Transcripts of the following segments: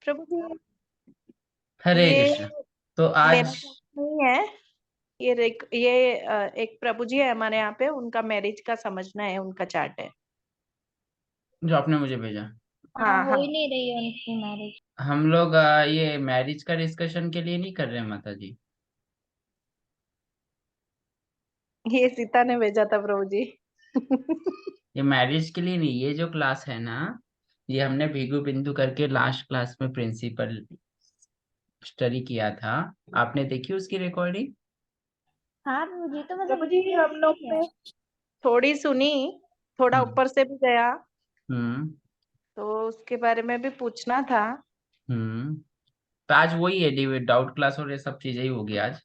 प्रभु जी, हरे ये कृष्ण। तो मेरा आज प्रश्न नहीं है। एक प्रभु जी है हमारे यहाँ पे, उनका मैरिज का समझना है, उनका चार्ट है। जो आपने मुझे भेजा, हाँ, हाँ हो हाँ। ही नहीं रही है उनकी मैरिज। हम लोग ये मैरिज का डिस्कशन के लिए नहीं कर रहे हैं माता जी। ये सीता ने भेजा था प्रभु जी। ये मैरिज के लिए नहीं, ये जो क्लास है ना, ये हमने भीगु बिंदु करके लास्ट क्लास में प्रिंसिपल स्टडी किया था। आपने देखी उसकी रिकॉर्डिंग? हाँ मुझे तो मतलब प्रभु जी, हम लोग ठीक है। ने थोड़ी सुनी, थोड़ा हम्म। ऊपर से भी गया, हम्म। तो उसके बारे में भी पूछना था। हम्म। तो आज वही है, डाउट क्लास और ये सब चीजें ही होगी आज।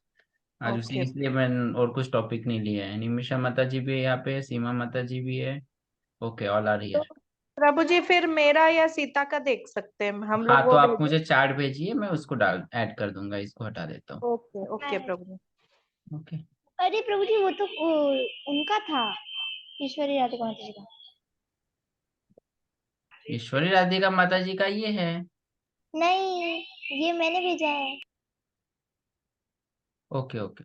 आज उसी, ओके। इसलिए मैं और कुछ टॉपिक नहीं लिया है। निमिषा माता जी भी है यहाँ पे, सीमा माता जी भी है। ओके, ऑल आर तो हियर। प्रभु जी, फिर मेरा या सीता का देख सकते हैं हम हाँ, लोग, तो वो आप भेजे। मुझे चार्ट भेजिए, मैं उसको डाल ऐड कर दूंगा, इसको हटा देता हूँ। ओके ओके प्रभु जी। ओके। अरे प्रभु जी, वो तो उनका था, ईश्वरी राधिका माता जी का। ईश्वरी राधिका माता जी का ये है। नहीं, ये मैंने भेजा है। ओके ओके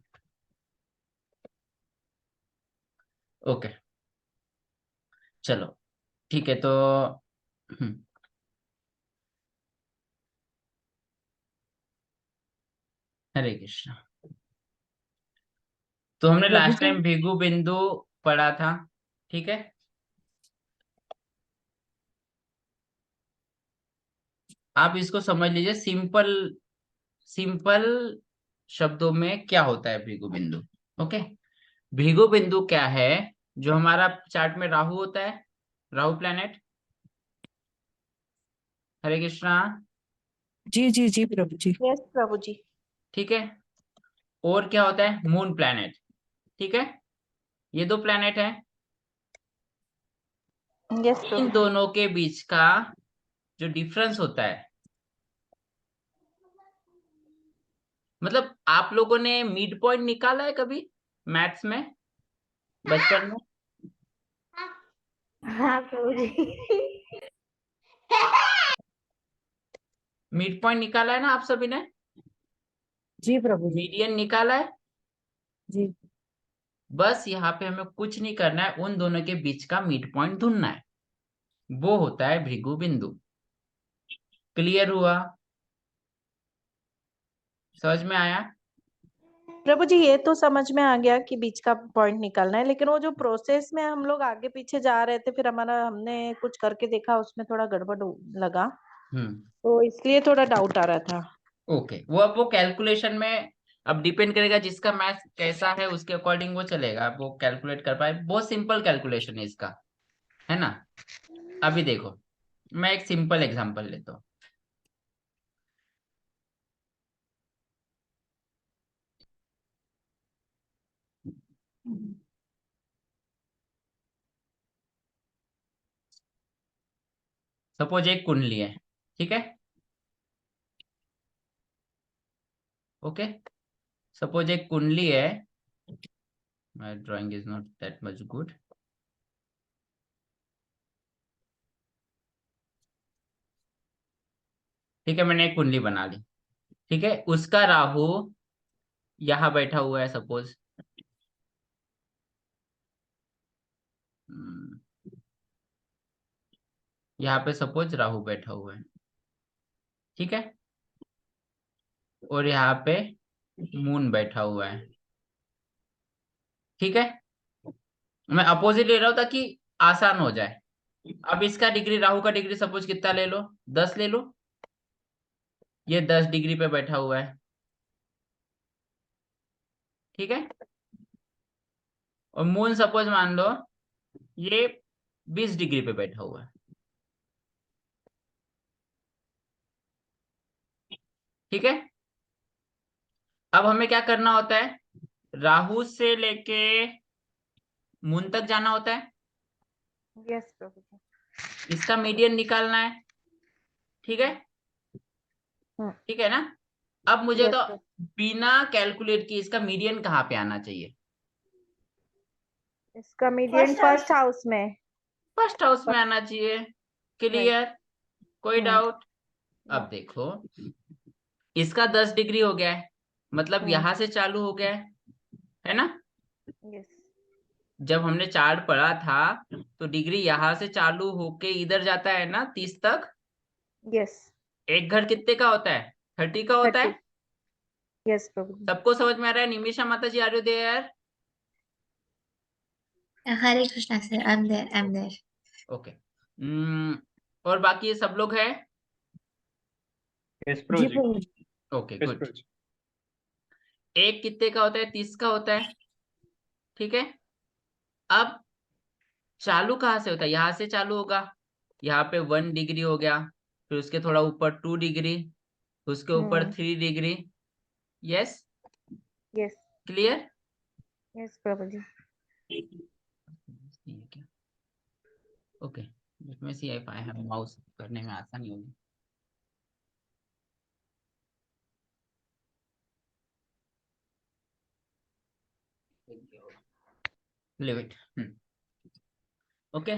ओके, चलो ठीक है। तो हम्म, हरे कृष्णा। तो हमने प्रभु लास्ट जी, टाइम भृगु बिंदु पढ़ा था, ठीक है। आप इसको समझ लीजिए, सिंपल सिंपल शब्दों में क्या होता है भृगु बिंदु। ओके। भृगु बिंदु क्या है? जो हमारा चार्ट में राहु होता है, राहु प्लैनेट। हरे कृष्णा। जी जी जी प्रभु जी। यस प्रभु जी। ठीक है। और क्या होता है? Moon planet. ठीक है। ये दो प्लैनेट है। यस इन प्रभु जी। दोनों के बीच का जो डिफरेंस होता है, मतलब आप लोगों ने मिड पॉइंट निकाला है कभी मैथ्स में, बचपन में? हाँ प्रभु जी। मिड पॉइंट निकाला है ना आप सभी ने? जी प्रभु जी। मीडियन निकाला है? जी। बस यहाँ पे हमें कुछ नहीं करना है, उन दोनों के बीच का मिड पॉइंट ढूंढना है। वो होता है भृगु बिंदु। क्लियर हुआ? समझ में आया? प्रभु जी, ये तो समझ में आ गया कि बीच का पॉइंट निकालना है, लेकिन वो जो प्रोसेस में हम लोग आगे पीछे जा रहे थे, फिर हमने कुछ करके देखा, उसमें थोड़ा गड़बड़ लगा, हम्म। तो इसलिए थोड़ा डाउट आ रहा था। ओके, वो अब वो कैलकुलेशन में अब डिपेंड करेगा, जिसका मैथ कैसा है उसके अकॉर्डिंग वो चलेगा, अब वो कैलकुलेट कर पाए। बहुत सिंपल कैलकुलेशन है इसका, है ना। अभी देखो, मैं एक सिंपल एग्जांपल लेता हूँ। सपोज एक कुंडली है, ठीक है। ओके। सपोज एक कुंडली है। My drawing is not that much good. ठीक है, मैंने एक कुंडली बना ली। ठीक है, उसका राहु यहाँ बैठा हुआ है सपोज। यहाँ पे सपोज राहु बैठा हुआ है, ठीक है। और यहाँ पे मून बैठा हुआ है, ठीक है। मैं अपोजिट ले रहा हूं ताकि आसान हो जाए। अब इसका डिग्री, राहु का डिग्री सपोज कितना ले लो, 10 ले लो। ये 10 डिग्री पे बैठा हुआ है, ठीक है। और मून सपोज मान लो ये 20 डिग्री पे बैठा हुआ है, ठीक है। अब हमें क्या करना होता है? राहु से लेके मून तक जाना होता है, यस प्रभु जी। इसका मीडियन निकालना है, ठीक है। हम्म। ठीक है ना। अब मुझे यस तो प्रभु। बिना कैलकुलेट किए इसका मीडियन कहाँ पे आना चाहिए? इसका median first house. First house में। फर्स्ट हाउस में फर्स्ट। आना चाहिए। राइट। क्लियर? कोई हम्म। डाउट? अब देखो, इसका 10 डिग्री हो गया है, मतलब यहाँ से चालू हो गया है ना। यस जब हमने चार्ट पढ़ा था तो डिग्री यहाँ से चालू होके इधर जाता है ना 30 तक। यस एक घर कितने का होता है? 30 का होता 30 है। यस प्रभु जी। सबको समझ में आ रहा है? निमिषा माता जी, are you there? Hare Krishna, sir. I'm there. I'm there. Okay. और बाकी ये सब लोग है? यस जी प्रभु जी। प्रभु जी। Okay yes good. प्रभु जी। एक कितने का होता है? 30 का होता है, ठीक है। अब चालू कहाँ से होता है? यहाँ से चालू होगा, यहाँ पे 1 डिग्री हो गया, फिर उसके थोड़ा ऊपर 2 डिग्री, उसके ऊपर 3 degree. Yes, yes clear? Yes प्रभु जी। ओके, इसमें से पाए हम माउस करने में आसानी होगी। Leave it. ओके,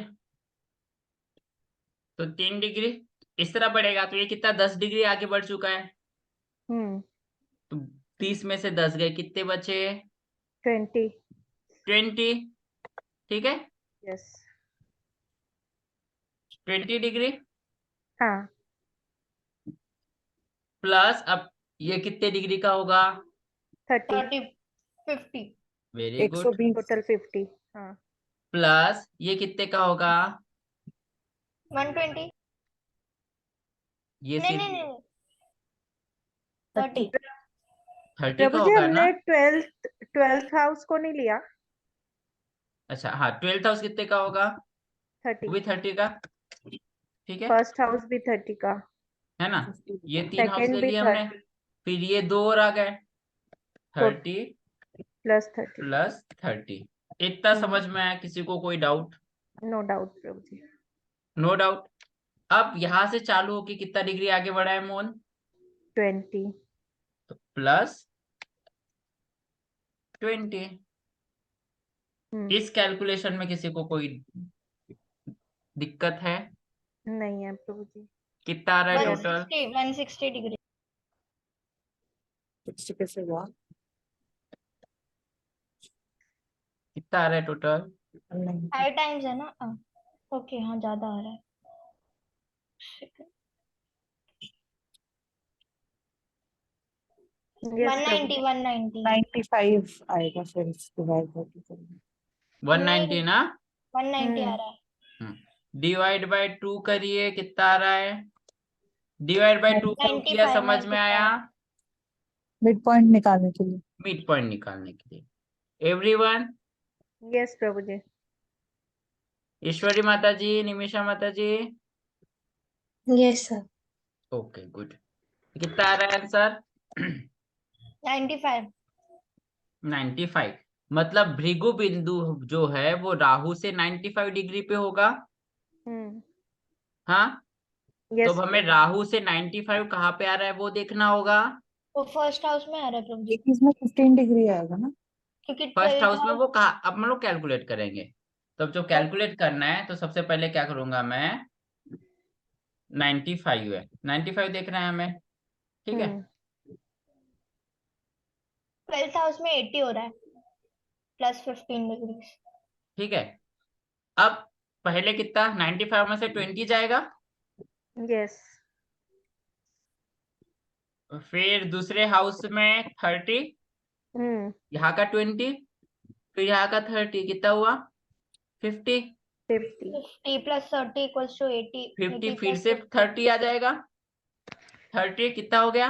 तो 3 डिग्री इस तरह बढ़ेगा, तो ये कितना 10 डिग्री आगे बढ़ चुका है। तो 30 में से 10 गए, कितने बचे? 20 20, ठीक है। यस 20 डिग्री हाँ प्लस, अब ये कितने डिग्री का होगा? 30 50. Very good. 120 टोटल 50 हाँ प्लस ये कितने का होगा? 120. ये नहीं सिर्फ नहीं नहीं 30. 30 प्रभु का जी होगा ना। हमने 12th हाउस को नहीं लिया। अच्छा हाँ, 12th हाउस कितने का होगा? 30 वो भी 30 का, ठीक है। फर्स्ट हाउस भी 30 का, है ना, ये 3 हाउस सेकंड ले भी लिए हमने, 30 फिर ये 2 और आ गए, 30 प्लस 30 प्लस 30। इतना समझ में आया? किसी को कोई डाउट? नो डाउट प्रभु जी। No doubt. अब यहाँ से चालू होके कितना डिग्री आगे बढ़ा है मोन? 20 तो प्लस 20। इस कैलकुलेशन में किसी को कोई दिक्कत है? नहीं है प्रभु जी। कितना आ रहा है टोटल? 160 degree. 60 कैसे हुआ? कितना आ रहा है टोटल? नहीं 5 times है ना। ओके हाँ ज्यादा आ रहा है। यस प्रभु 190 जी। 190 95 आएगा फिर इसके बाद बाकी सब। 190 ना। 190 आ रहा है। डिवाइड बाय 2 करिए, कितना आ रहा है? डिवाइड बाय 2 क्यों किया, 95 समझ में आया? मिड पॉइंट निकालने के लिए। मिड पॉइंट निकालने के लिए। एवरीवन, यस प्रभु जी। ईश्वरी माता जी, निमिषा माता जी, यस सर। Okay good. कितना आ रहा है आंसर? 95. 95। मतलब भृगु बिंदु जो है वो राहु से 95 डिग्री पे होगा। हाँ, तो यस अब हमें राहु से 95 कहाँ पे आ रहा है वो देखना होगा। वो फर्स्ट हाउस में आ रहा है प्रभु जी। एक इसमें 15 डिग्री आएगा ना। क्योंकि फर्स्ट 12th हाउस में हाउस। वो कहा, अब हम लोग कैलकुलेट करेंगे। तो अब जो कैलकुलेट करना है, तो सबसे पहले क्या करूंगा मैं, 95 है, 95 देख रहे हैं हमें, ठीक है। 12th हाउस में 80 हो रहा है प्लस 15 डिग्री। ठीक है, अब पहले कितना, 95 में से 20 जाएगा, यस फिर दूसरे हाउस में 30, यहाँ का 20, फिर यहाँ का 30, कितना हुआ? 50। 50 50 प्लस 30 इक्वल्स टू 80। 50 फिर से 30 आ जाएगा, 30 कितना हो गया?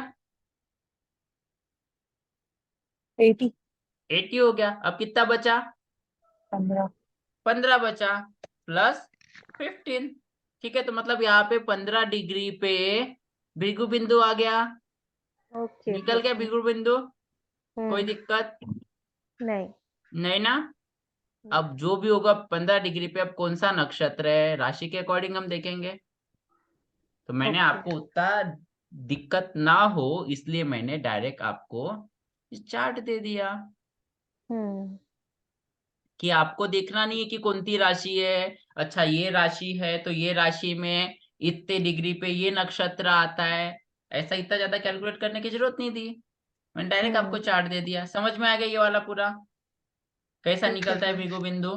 80 80 हो गया। अब कितना बचा? 15 15 बचा, प्लस 15। ठीक है, तो मतलब यहाँ पे 15 डिग्री पे भृगु बिंदु आ गया, ओके निकल गया भृगु बिंदु। कोई दिक्कत नहीं नहीं ना। अब जो भी होगा 15 डिग्री पे, अब कौन सा नक्षत्र है, राशि के अकॉर्डिंग हम देखेंगे। तो मैंने ओके आपको उतना दिक्कत ना हो इसलिए मैंने डायरेक्ट आपको चार्ट दे दिया कि आपको देखना नहीं है कि कौन सी राशि है। अच्छा ये राशि है तो ये राशि में इतने डिग्री पे ये नक्षत्र आता है, ऐसा इतना ज्यादा कैलकुलेट करने की जरूरत नहीं थी। मैंने डायरेक्ट आपको चार्ट दे दिया, समझ में आ गया ये वाला पूरा कैसा ठीक है निकलता है प्रभु। भृगु बिंदु।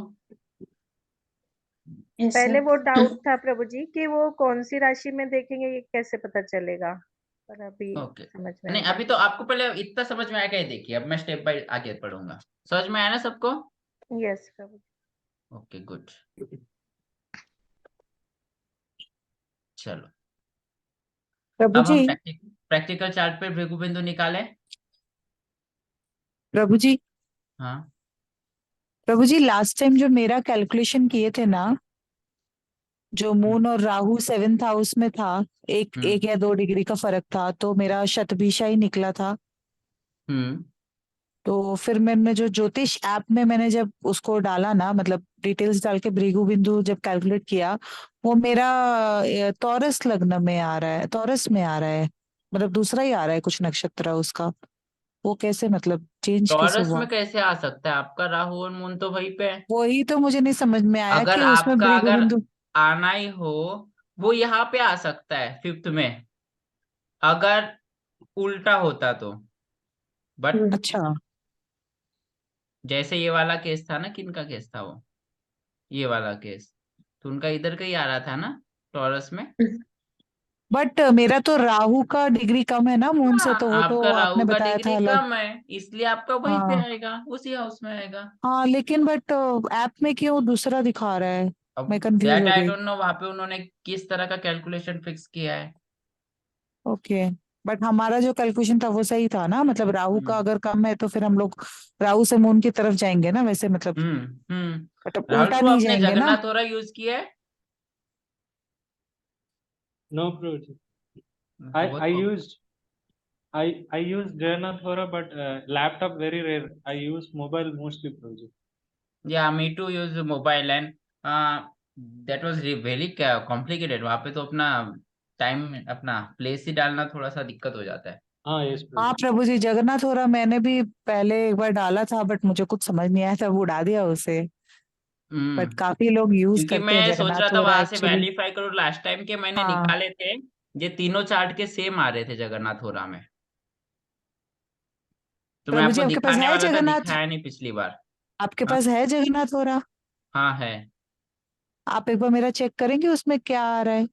यस पहले सर। वो डाउट था प्रभु जी कि वो कौन सी राशि में देखेंगे, ये कैसे पता चलेगा, पर अभी ओके, समझ में आ नहीं गया। अभी तो आपको पहले इतना समझ में आएगा, ही देखिए अब मैं स्टेप बाय आगे पढ़ूंगा। समझ में आया ना सबको? यस प्रभु। Okay good. चलो प्रभु अब जी। हम प्रैक्टिकल चार्ट पे भृगु बिंदु निकालें। प्रभु जी। हाँ। प्रभु जी लास्ट टाइम जो मेरा कैलकुलेशन किए थे ना, जो हम्म मून और राहु सेवेंथ हाउस में था, एक हम्म एक या 2 डिग्री का फर्क था, तो मेरा शतभिषा ही निकला था। हम्म। तो फिर मैंने जो ज्योतिष ऐप में मैंने जब उसको डाला ना, मतलब डिटेल्स डाल के भृगु बिंदु जब कैलकुलेट किया, वो मेरा तौरस लग्न में आ रहा है, तौरस में आ रहा है, मतलब दूसरा ही आ रहा है कुछ नक्षत्र उसका। वो कैसे, मतलब चेंज कैसे टॉरस हुआ? में कैसे आ सकता है? आपका राहु और मून तो वहीं पे है। वही तो मुझे नहीं समझ में आया अगर कि उसमें आपका भृगु अगर बिंदु। आना ही हो, वो यहाँ पे आ सकता है फिफ्थ में, अगर उल्टा होता तो। बट अच्छा। जैसे ये वाला केस था ना, किनका केस था वो, ये वाला केस, तो उनका इधर का ही आ रहा था ना, टॉरस में। बट मेरा तो राहु का डिग्री कम है ना मून से, हाँ, तो वो तो आपका राहु आपने का बताया डिग्री था अलग। कम है, इसलिए आपका वहीं पे हाँ। आएगा, उसी हाउस में आएगा। हाँ लेकिन बट ऐप में क्यों दूसरा दिखा रहा है? अब मैं कंफ्यूज दैट हो आई गई। डोंट नो वहां पे उन्होंने किस तरह का कैलकुलेशन फिक्स किया है। ओके। बट हमारा जो कैलकुलेशन था वो सही था ना, मतलब राहु का हम्म अगर कम है तो फिर हम लोग राहु से मून की तरफ जाएंगे ना, वैसे मतलब। मतलब राहुल उल्टा टू नहीं आपने जाएंगे ना? जगन्नाथ होरा यूज किया है? No, Prabhuji. तो I वो I तो, used I use Jagannath Hora, but laptop very rare. I use mobile mostly, Prabhuji. या me to use mobile and that was very complicated. वहां पे तो अपना टाइम, अपना प्लेस ही डालना थोड़ा सा दिक्कत हो जाता है। हाँ, yes, हाँ Prabhuji. प्रभु जी, जगन्नाथ हो रहा मैंने भी पहले एक बार डाला था, बट मुझे कुछ समझ नहीं आया था, वो उड़ा दिया उसे। बट हम्म काफी लोग यूज क्योंकि करते हैं मैं सोच रहा जगन्नाथ था हो रहा वहां से एक्चुअली। वेरीफाई करूँ, लास्ट टाइम के मैंने हाँ। निकाले थे, ये तीनों चार्ट के सेम आ रहे थे जगन्नाथ होरा में, तो मैं प्रभु जी आपको आपके पास दिखाने है वाला था, जगन्नाथ? दिखाया नहीं पिछली बार। आपके हाँ। पास है जगन्नाथ हो रहा? हाँ है। आप एक बार मेरा चेक करेंगे उसमें क्या आ रहा है?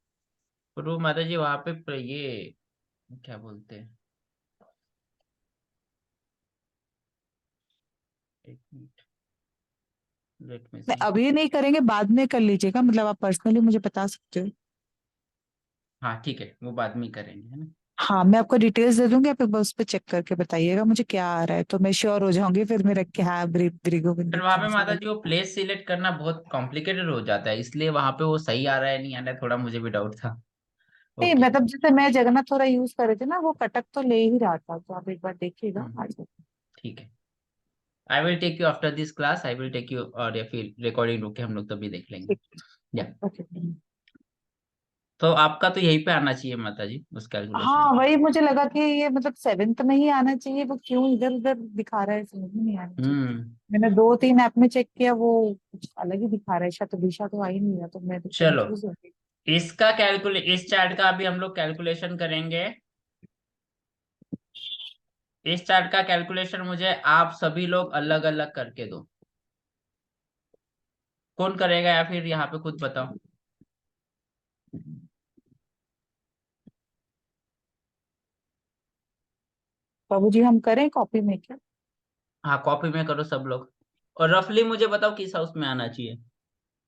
ध्रुव माता जी वहां पे ये क्या बोलते हैं, एक मिनट, लेट मी नहीं सी। अभी नहीं करेंगे, बाद में कर लीजिएगा, मतलब आप पर्सनली मुझे बता सकते हो। हाँ ठीक है, वो बाद में ही करेंगे, है ना। हाँ मैं आपको डिटेल्स दे दूंगी, आप एक बार उस पर चेक करके बताइएगा मुझे क्या आ रहा है, तो मैं श्योर हो जाऊंगी फिर मेरा क्या है, फिर भृगु वहां पे कौन सा माता है। जी वो प्लेस सिलेक्ट करना बहुत कॉम्प्लिकेटेड हो जाता है, इसलिए वहां पे वो सही आ रहा है नहीं आ रहा है, थोड़ा मुझे भी डाउट था। नहीं ओके। मतलब जैसे मैं जगन्नाथ थोड़ा यूज कर रही थी ना, वो कटक तो ले ही रहा था, तो आप एक बार देखिएगा हम्म, आ जाएगा। ठीक है। I will take you after this class, I will take you, और या फिर रिकॉर्डिंग रुक के हम लोग तभी देख लेंगे। ठीक। या ओके। तो आपका तो यहीं पे आना चाहिए माता जी, उस कैलकुलेशन हाँ में। वही मुझे लगा कि ये मतलब सेवेंथ में ही आना चाहिए, वो क्यों इधर उधर दिखा रहा है, समझ में नहीं आ रहा चीज। हम्म मैंने 2-3 ऐप में चेक किया, वो कुछ अलग ही दिखा रहा है, शतभिषा तो आ ही नहीं रहा, तो मैं तो चलो, कंफ्यूज हो गई। इसका इस चार्ट का अभी हम लोग कैलकुलेशन करेंगे। इस चार्ट का कैलकुलेशन मुझे आप सभी लोग अलग अलग करके दो। कौन करेगा, या फिर यहाँ पे खुद बताओ। बाबू जी हम करें कॉपी में क्या? हाँ कॉपी में करो सब लोग, और रफली मुझे बताओ किस हाउस में आना चाहिए।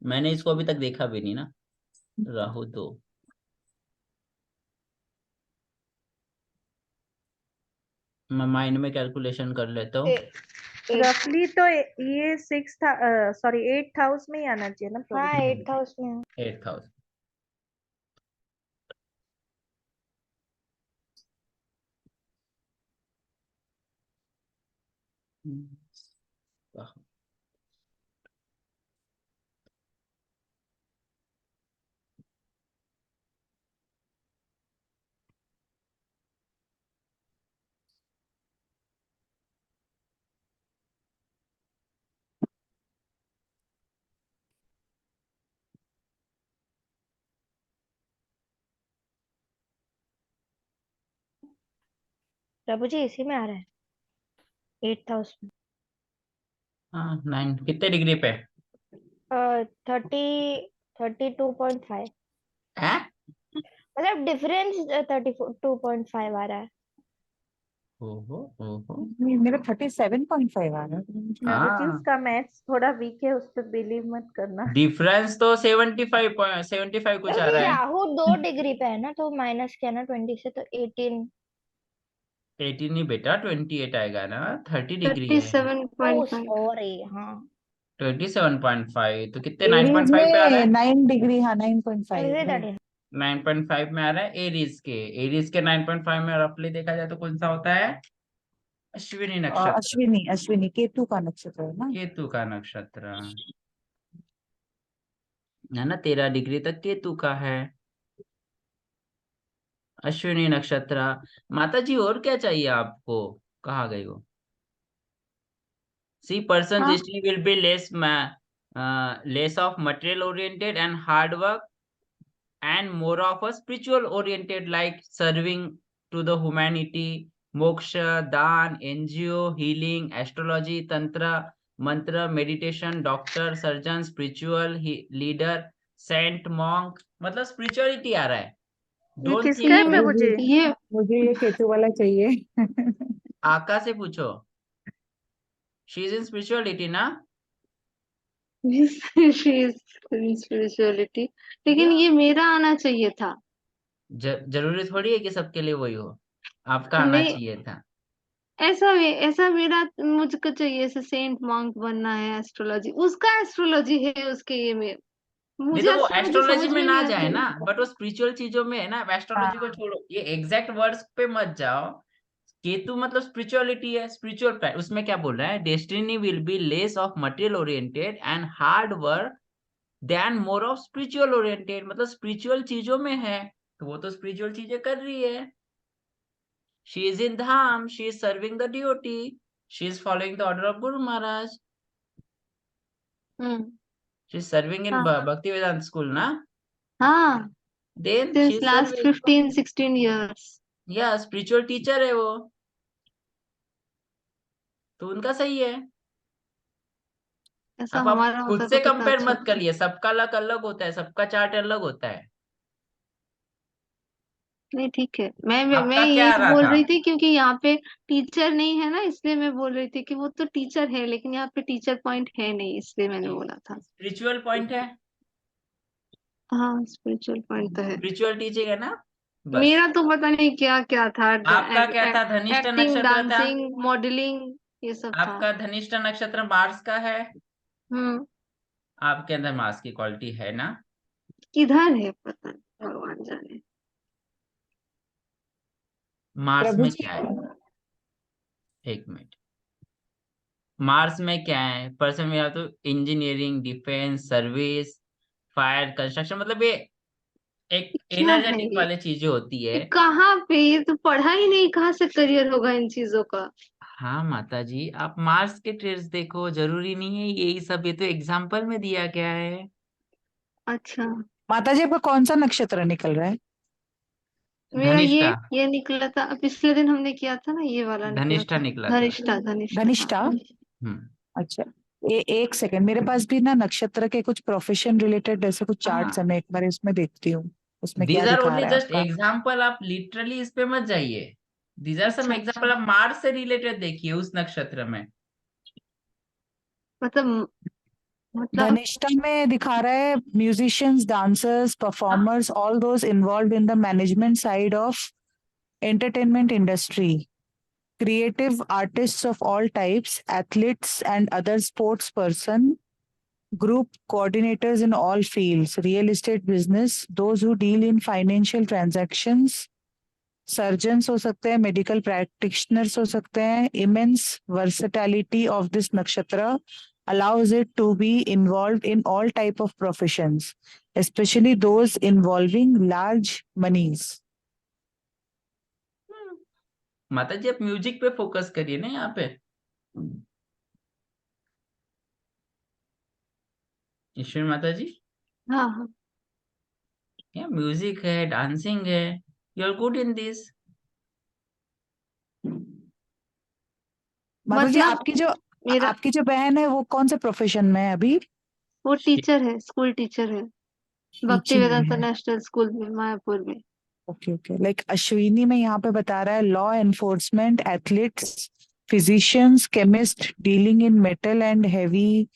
मैंने इसको अभी तक देखा भी नहीं ना। राहु तो, मैं माइंड में कैलकुलेशन कर लेता हूँ। रफली तो ये सिक्स था, सॉरी एट हाउस में ही आना चाहिए ना प्रभु हाँ जी। 8th हाउस में है। 8,000। प्रभु जी इसी में आ रहा है, 8 था उसमें। हाँ 9 कितने डिग्री पे 32.5, है? मतलब डिफरेंस 32.5 आ रहा है। ओहो ओहो। मेरा 37.5 आ रहा है। रुचि हाँ उसका मैथ्स थोड़ा वीक है, उस पर बिलीव मत करना। डिफरेंस तो 75 कुछ आ क्योंकि रहा है। राहु 2 डिग्री पे है ना, तो माइनस किया ना 20 से, तो 18। 18 नहीं बेटा 28 आएगा ना, 30 डिग्री है। ओह 37.5। सॉरी, हाँ 27.5 तो कितने एरीज 9.5 पे आ रहा में है। 9 डिग्री, हाँ 9.5 है। 9.5 में आ रहा है एरीज के 9.5 में रफली देखा जाए तो कौन सा होता है? अश्विनी नक्षत्र। अश्विनी, अश्विनी केतु का नक्षत्र है ना। केतु का नक्षत्र है ना, 13 डिग्री तक केतु का है अश्विनी नक्षत्र। माता जी और क्या चाहिए आपको? कहाँ गई वो? सी पर्सन हाँ destiny will be less of material oriented and hard work and more of a spiritual oriented, like serving to the humanity, moksha, dan, NGO, healing, astrology, tantra, mantra, meditation, doctor, surgeon, spiritual leader, saint, monk। मतलब spirituality आ रहा है। ये don't किसका think है ये प्रभु जी? ये मुझे ये केतु वाला चाहिए। आका से पूछो, शी इज इन स्पिरिचुअलिटी ना। स्पिरिचुअलिटी, लेकिन या ये मेरा आना चाहिए था। जरूरी थोड़ी है कि सबके लिए वही हो, आपका आना नहीं, चाहिए था। ऐसा मेरा मुझको चाहिए, ऐसे सेंट मॉन्क बनना है, एस्ट्रोलॉजी उसका एस्ट्रोलॉजी है उसके ये में। नहीं मुझे तो वो एस्ट्रोलॉजी एस्ट्रोलॉजी समझ में में ना नहीं जाए आती। ना, बट वो स्पिरिचुअल चीजों में है ना। एस्ट्रोलॉजी को हाँ, छोड़ो, ये एग्जैक्ट वर्ड्स पे मत जाओ। केतु मतलब स्पिरिचुअलिटी है, स्पिरिचुअल प्लान। उसमें क्या बोल रहा है? Destiny will be less of material oriented and hard work then more of spiritual oriented, मतलब स्पिरिचुअल चीजों में है तो वो तो स्पिरिचुअल चीजें कर रही है। She is in Dham, she is serving the duty, she is following the order of Guru Maharaj, hmm. She is serving in हाँ भक्ति वेदांत स्कूल ना। हाँ, then she since is last serving, 15-16 years। या स्पिरिचुअल टीचर है वो, तो उनका सही है। ऐसा आप हमारा खुद होता से तो कितना कंपेयर अच्छा मत होता। करिए, सबका अलग अलग होता है, सबका चार्ट अलग होता है। नहीं ठीक है, मैं आपका क्या ये आ रहा बोल था? रही थी क्योंकि यहाँ पे टीचर नहीं है ना, इसलिए मैं बोल रही थी कि वो तो टीचर है लेकिन यहाँ पे टीचर पॉइंट है नहीं, इसलिए मैंने बोला था। स्पिरिचुअल पॉइंट है, हाँ स्पिरिचुअल पॉइंट तो है। स्पिरिचुअल टीचिंग है ना, बस। मेरा तो पता नहीं क्या क्या था, आपका क्या था? धनिष्ठा एक्टिंग, नक्षत्र था। डांसिंग, मॉडलिंग, ये सब था। आपका धनिष्ठा नक्षत्र मार्स का है। हम्म। आपके अंदर मार्स की क्वालिटी है ना। किधर है पता नहीं, भगवान जाने। मार्स प्रभु में जी। क्या है? एक मिनट। मार्स में क्या है? पर्सन में या तो engineering, defence, service, fire, construction, मतलब ये एक क्या है एनर्जेटिक वाले चीजें होती है। ये कहाँ पे, ये तो पढ़ा ही नहीं, कहाँ से करियर होगा इन चीजों का। हाँ माता जी, आप मार्स के ट्रेड्स देखो, जरूरी नहीं है यही सब, ये तो एग्जाम्पल में दिया गया है। अच्छा, माता जी आपका कौन सा नक्षत्र निकल रहा है? मेरा धनिष्ठा, ये निकला था पिछले दिन, हमने किया था ना, ये वाला निकला धनिष्ठा था। निकला था। धनिष्ठा, धनिष्ठा हाँ। धनिष्ठा। हम्म। अच्छा, एक सेकंड, मेरे पास भी ना नक्षत्र के कुछ प्रोफेशन रिलेटेड ऐसे कुछ चार्ट्स हाँ, है, मैं एक बार इसमें देखती हूँ उसमें दीज क्या आर दिखा ओनली रहा है जस्ट आपका। एग्जाम्पल, आप लिटरली इस पे मत जाइए। दीज आर सम अच्छा एग्जाम्पल, अच्छा, आप मार्स से रिलेटेड देखिए उस नक्षत्र में। मतलब मतलब धनिष्ठा में दिखा रहा है म्यूजिशियंस, डांसर्स, हाँ, performers, all those involved in the management side of entertainment industry, creative artists of all types, athletes and other sports person, group coordinators in all fields, real estate business, those who deal in financial transactions, surgeons हो सकते हैं, medical practitioners हो सकते हैं। Immense versatility of this नक्षत्र allows it to be involved in all type of professions, especially those involving large monies. माता जी आप music पे फोकस करिए ना यहाँ पे। ईश्वर माता जी, हाँ हाँ। म्यूजिक है, डांसिंग है, you are good in this. माता जी मतलब मेरा आपकी जो बहन है वो कौन से प्रोफेशन में है अभी? वो टीचर है, स्कूल टीचर है, भक्ति टीचिंग वेदांता में है। नेशनल स्कूल में मायापुर में। ओके ओके, लाइक अश्विनी में यहाँ पे बता रहा है law enforcement, athletes, physicians, chemist, dealing in metal and heavy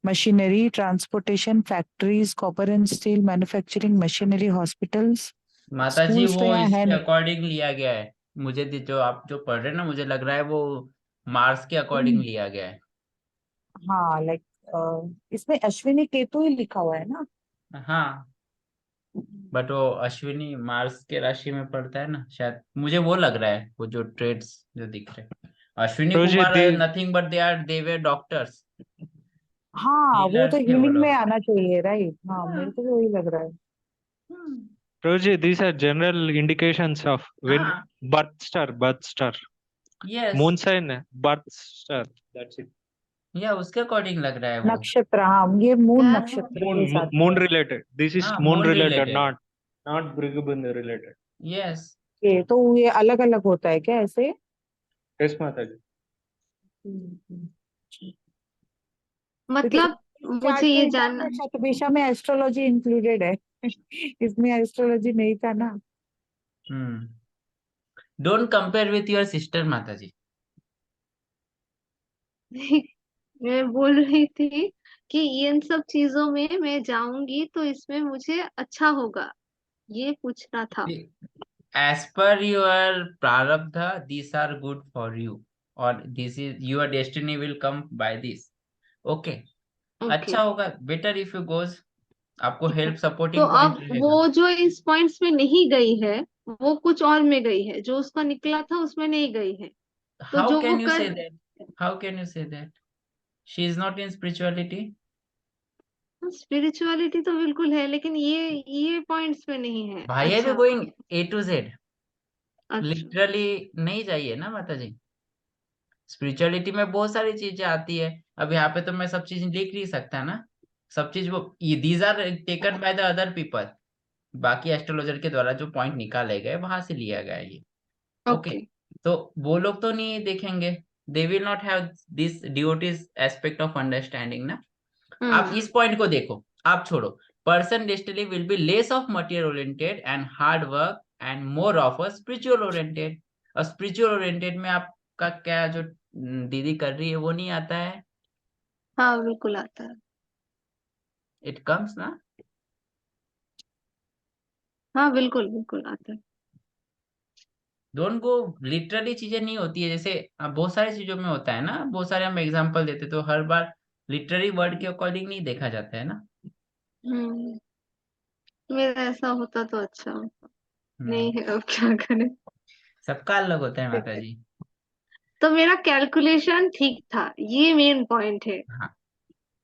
machinery, transportation, factories, copper and steel, manufacturing, machinery, hospitals. माता जी स्कूल्स तो वो यहाँ है इसके नहीं। अकॉर्डिंग लिया गया है। मुझे जो आप जो पढ़ रहे हैं ना, मुझे लग रहा है वो मार्स के अकॉर्डिंग लिया गया है। हाँ लाइक इसमें अश्विनी केतु ही लिखा हुआ है ना। हाँ, बट वो अश्विनी मार्स के राशि में पड़ता है ना शायद, मुझे वो लग रहा है, वो जो ट्रेड्स जो दिख रहे हैं। Ashwini Prabhuji, Kumar the nothing but they way doctors, हाँ वो तो हीलर्स थे वो हीलिंग में लोग। आना चाहिए, राइट? हाँ मेरे को भी वही लग रहा है। Prabhuji, these are general indications of when हाँ, birth star, yes, moon sign, birth star. That's it. या उसके अकॉर्डिंग लग रहा है वो। नक्षत्र, हाँ ये मून क्या? नक्षत्र के हिसाब Moon से related. This is हाँ, moon moon related, related, not Brigabund related. Yes. है। तो ये अलग अलग होता है क्या ऐसे? Yes, Mataji. क्योंकि मतलब चार्ट मुझे के ये हिसाब जानना से शतभिषा में एस्ट्रोलॉजी इंक्लूडेड है। इसमें एस्ट्रोलॉजी नहीं था ना। Don't compare with your sister माता जी। मैं बोल रही थी कि इन सब चीजों में मैं जाऊंगी तो इसमें मुझे अच्छा होगा, ये पूछना था। एज पर योर प्रारब्ध this are good for you, और this is your destiny will come by this. Okay, okay, अच्छा होगा, बेटर इफ यू गोज, आपको हेल्प तो सपोर्टिंग पॉइंट अब रहेगा। वो जो इस पॉइंट्स में नहीं गई है वो कुछ और में गई है, जो उसका निकला था उसमें नहीं गई है, तो हाउ जो वो कैन यू से कर that, how can you say that she is not in spirituality? Spirituality तो बिल्कुल है, लेकिन ये पॉइंट्स में नहीं है। भाई है भी अच्छा गोइंग ए टू जेड, अच्छा। लिटरली नहीं चाहिए ना माता जी। स्पिरिचुअलिटी में बहुत सारी चीजें आती है। अब यहाँ पे तो मैं सब चीज लिख नहीं सकता ना, सब चीज वो these are taken by the other people, बाकी एस्ट्रोलॉजर के द्वारा जो पॉइंट निकाले गए वहां से लिया गया है ये। Okay, okay. तो वो लोग तो नहीं देखेंगे, they will not have this devotees aspect of understanding ना। आप इस पॉइंट को देखो, आप छोड़ो। Person destiny will be less of material oriented and hard work and more of a spiritual oriented. और स्पिरिचुअल ओरिएंटेड में आपका क्या जो दीदी कर रही है वो नहीं आता है, हाँ बिल्कुल आता है। इट कम्स ना। हाँ बिल्कुल बिल्कुल आता है। डोंट गो, लिटरली चीजें नहीं होती है, जैसे बहुत सारी चीजों में होता है ना, बहुत सारे हम एग्जांपल देते तो हर बार लिटररी वर्ड के अकॉर्डिंग नहीं देखा जाता है ना। हम्म मेरा ऐसा होता तो अच्छा होता, नहीं हम्म, है, अब क्या करें। सबका अलग होता है माता जी। तो मेरा कैलकुलेशन ठीक था, ये मेन पॉइंट है हाँ,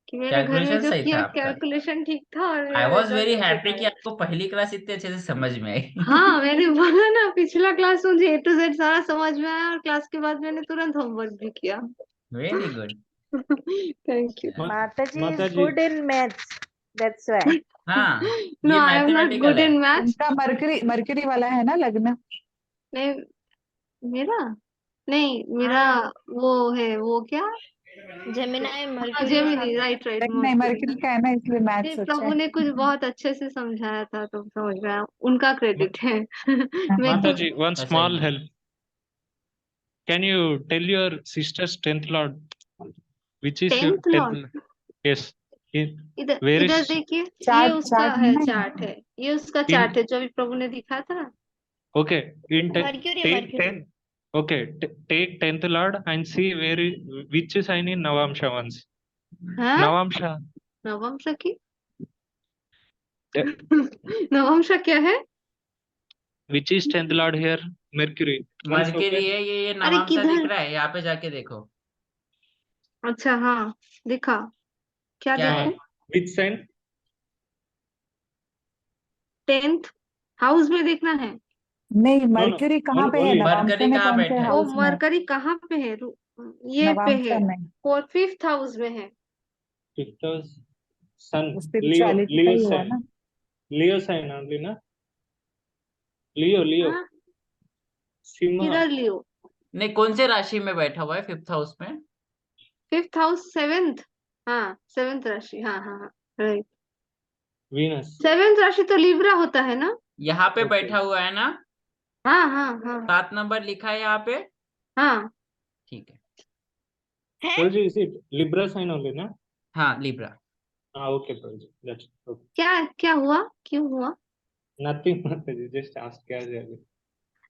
कि मैंने घर में कैलकुलेशन जो सही था किया आपका। कैलकुलेशन ठीक था और आई मेरा वॉज रिजल्ट वेरी भी ठीक हैप्पी कि आया। आपको पहली क्लास इतने अच्छे से समझ में आई। हाँ मैंने बोला ना, पिछला क्लास मुझे ए टू जेड सारा समझ में आया और क्लास के बाद मैंने तुरंत होमवर्क भी किया। Very good. Thank you. Mataji is Mataji, good in maths. That's why. हाँ, नो ये I am not mathematical good है। In maths. उनका मरकरी मरकरी वाला है ना लग्न। नहीं मेरा नहीं, मेरा वो है, वो क्या, जेमिनाई हाँ मर्क्यूरी के जेमिनी, साथ। राइट राइट, नहीं मर्क्यूरी। मरकरी का है ना, इसलिए नहीं, मैथ्स अच्छा प्रभु है। ने कुछ बहुत अच्छे से समझाया था तो समझ में आया, उनका क्रेडिट है। मैं तो Mataji, one ऐसा ही small है। help. Can you tell your sister's 10th lord? Which is your 10th 10th Lord, lord? Yes. इधर Where इधर is देखिए, ये चार्ट उसका चार्ट है है, ना चार्ट है, ये उसका in? चार्ट है जो अभी प्रभु ने दिखा था। Okay. Mercury Take mercury 10. Okay. Take 10th lord and see which sign in Navamsha once. हाँ Navamsha. नवंश की eh, नवंश क्या है? Which is 10th lord here? Mercury. Once mercury open. है, ये अरे नवांशा दिख किधर? रहा है, यहाँ पे जाके देखो। अच्छा हाँ, दिखा, क्या क्या है? देखूं? Which sign? 10th हाउस में देखना है। नहीं No. मरकरी कहाँ पे है? Only. नवांशा मरकरी में कहाँ कौन से बैठा है? वो हाउस में है? मरकरी कहाँ पे है? ये पे नवांशा है, में। और 5th हाउस में है। 5th house. Sun. स्पिरिचुअलिटी का Leo ही हुआ sign. ना। Leo sign only, na? Leo. हाँ Simha. किधर लियो? नहीं, कौन से राशि में बैठा हुआ है 5th हाउस में? 5th हाउस 7th, हाँ 7th राशि, हाँ हाँ हाँ राइट। Venus. 7th राशि तो लिब्रा होता है ना? यहाँ पे Okay. बैठा हुआ है ना, हाँ हाँ हाँ 7 नंबर लिखा है यहाँ पे। हाँ। ठीक है, Prabhuji, is it Libra sign only, na? हाँ Libra. Okay, Prabhuji. That's okay. क्या क्या हुआ, क्यों हुआ? Nothing, Mataji. Just ask casually.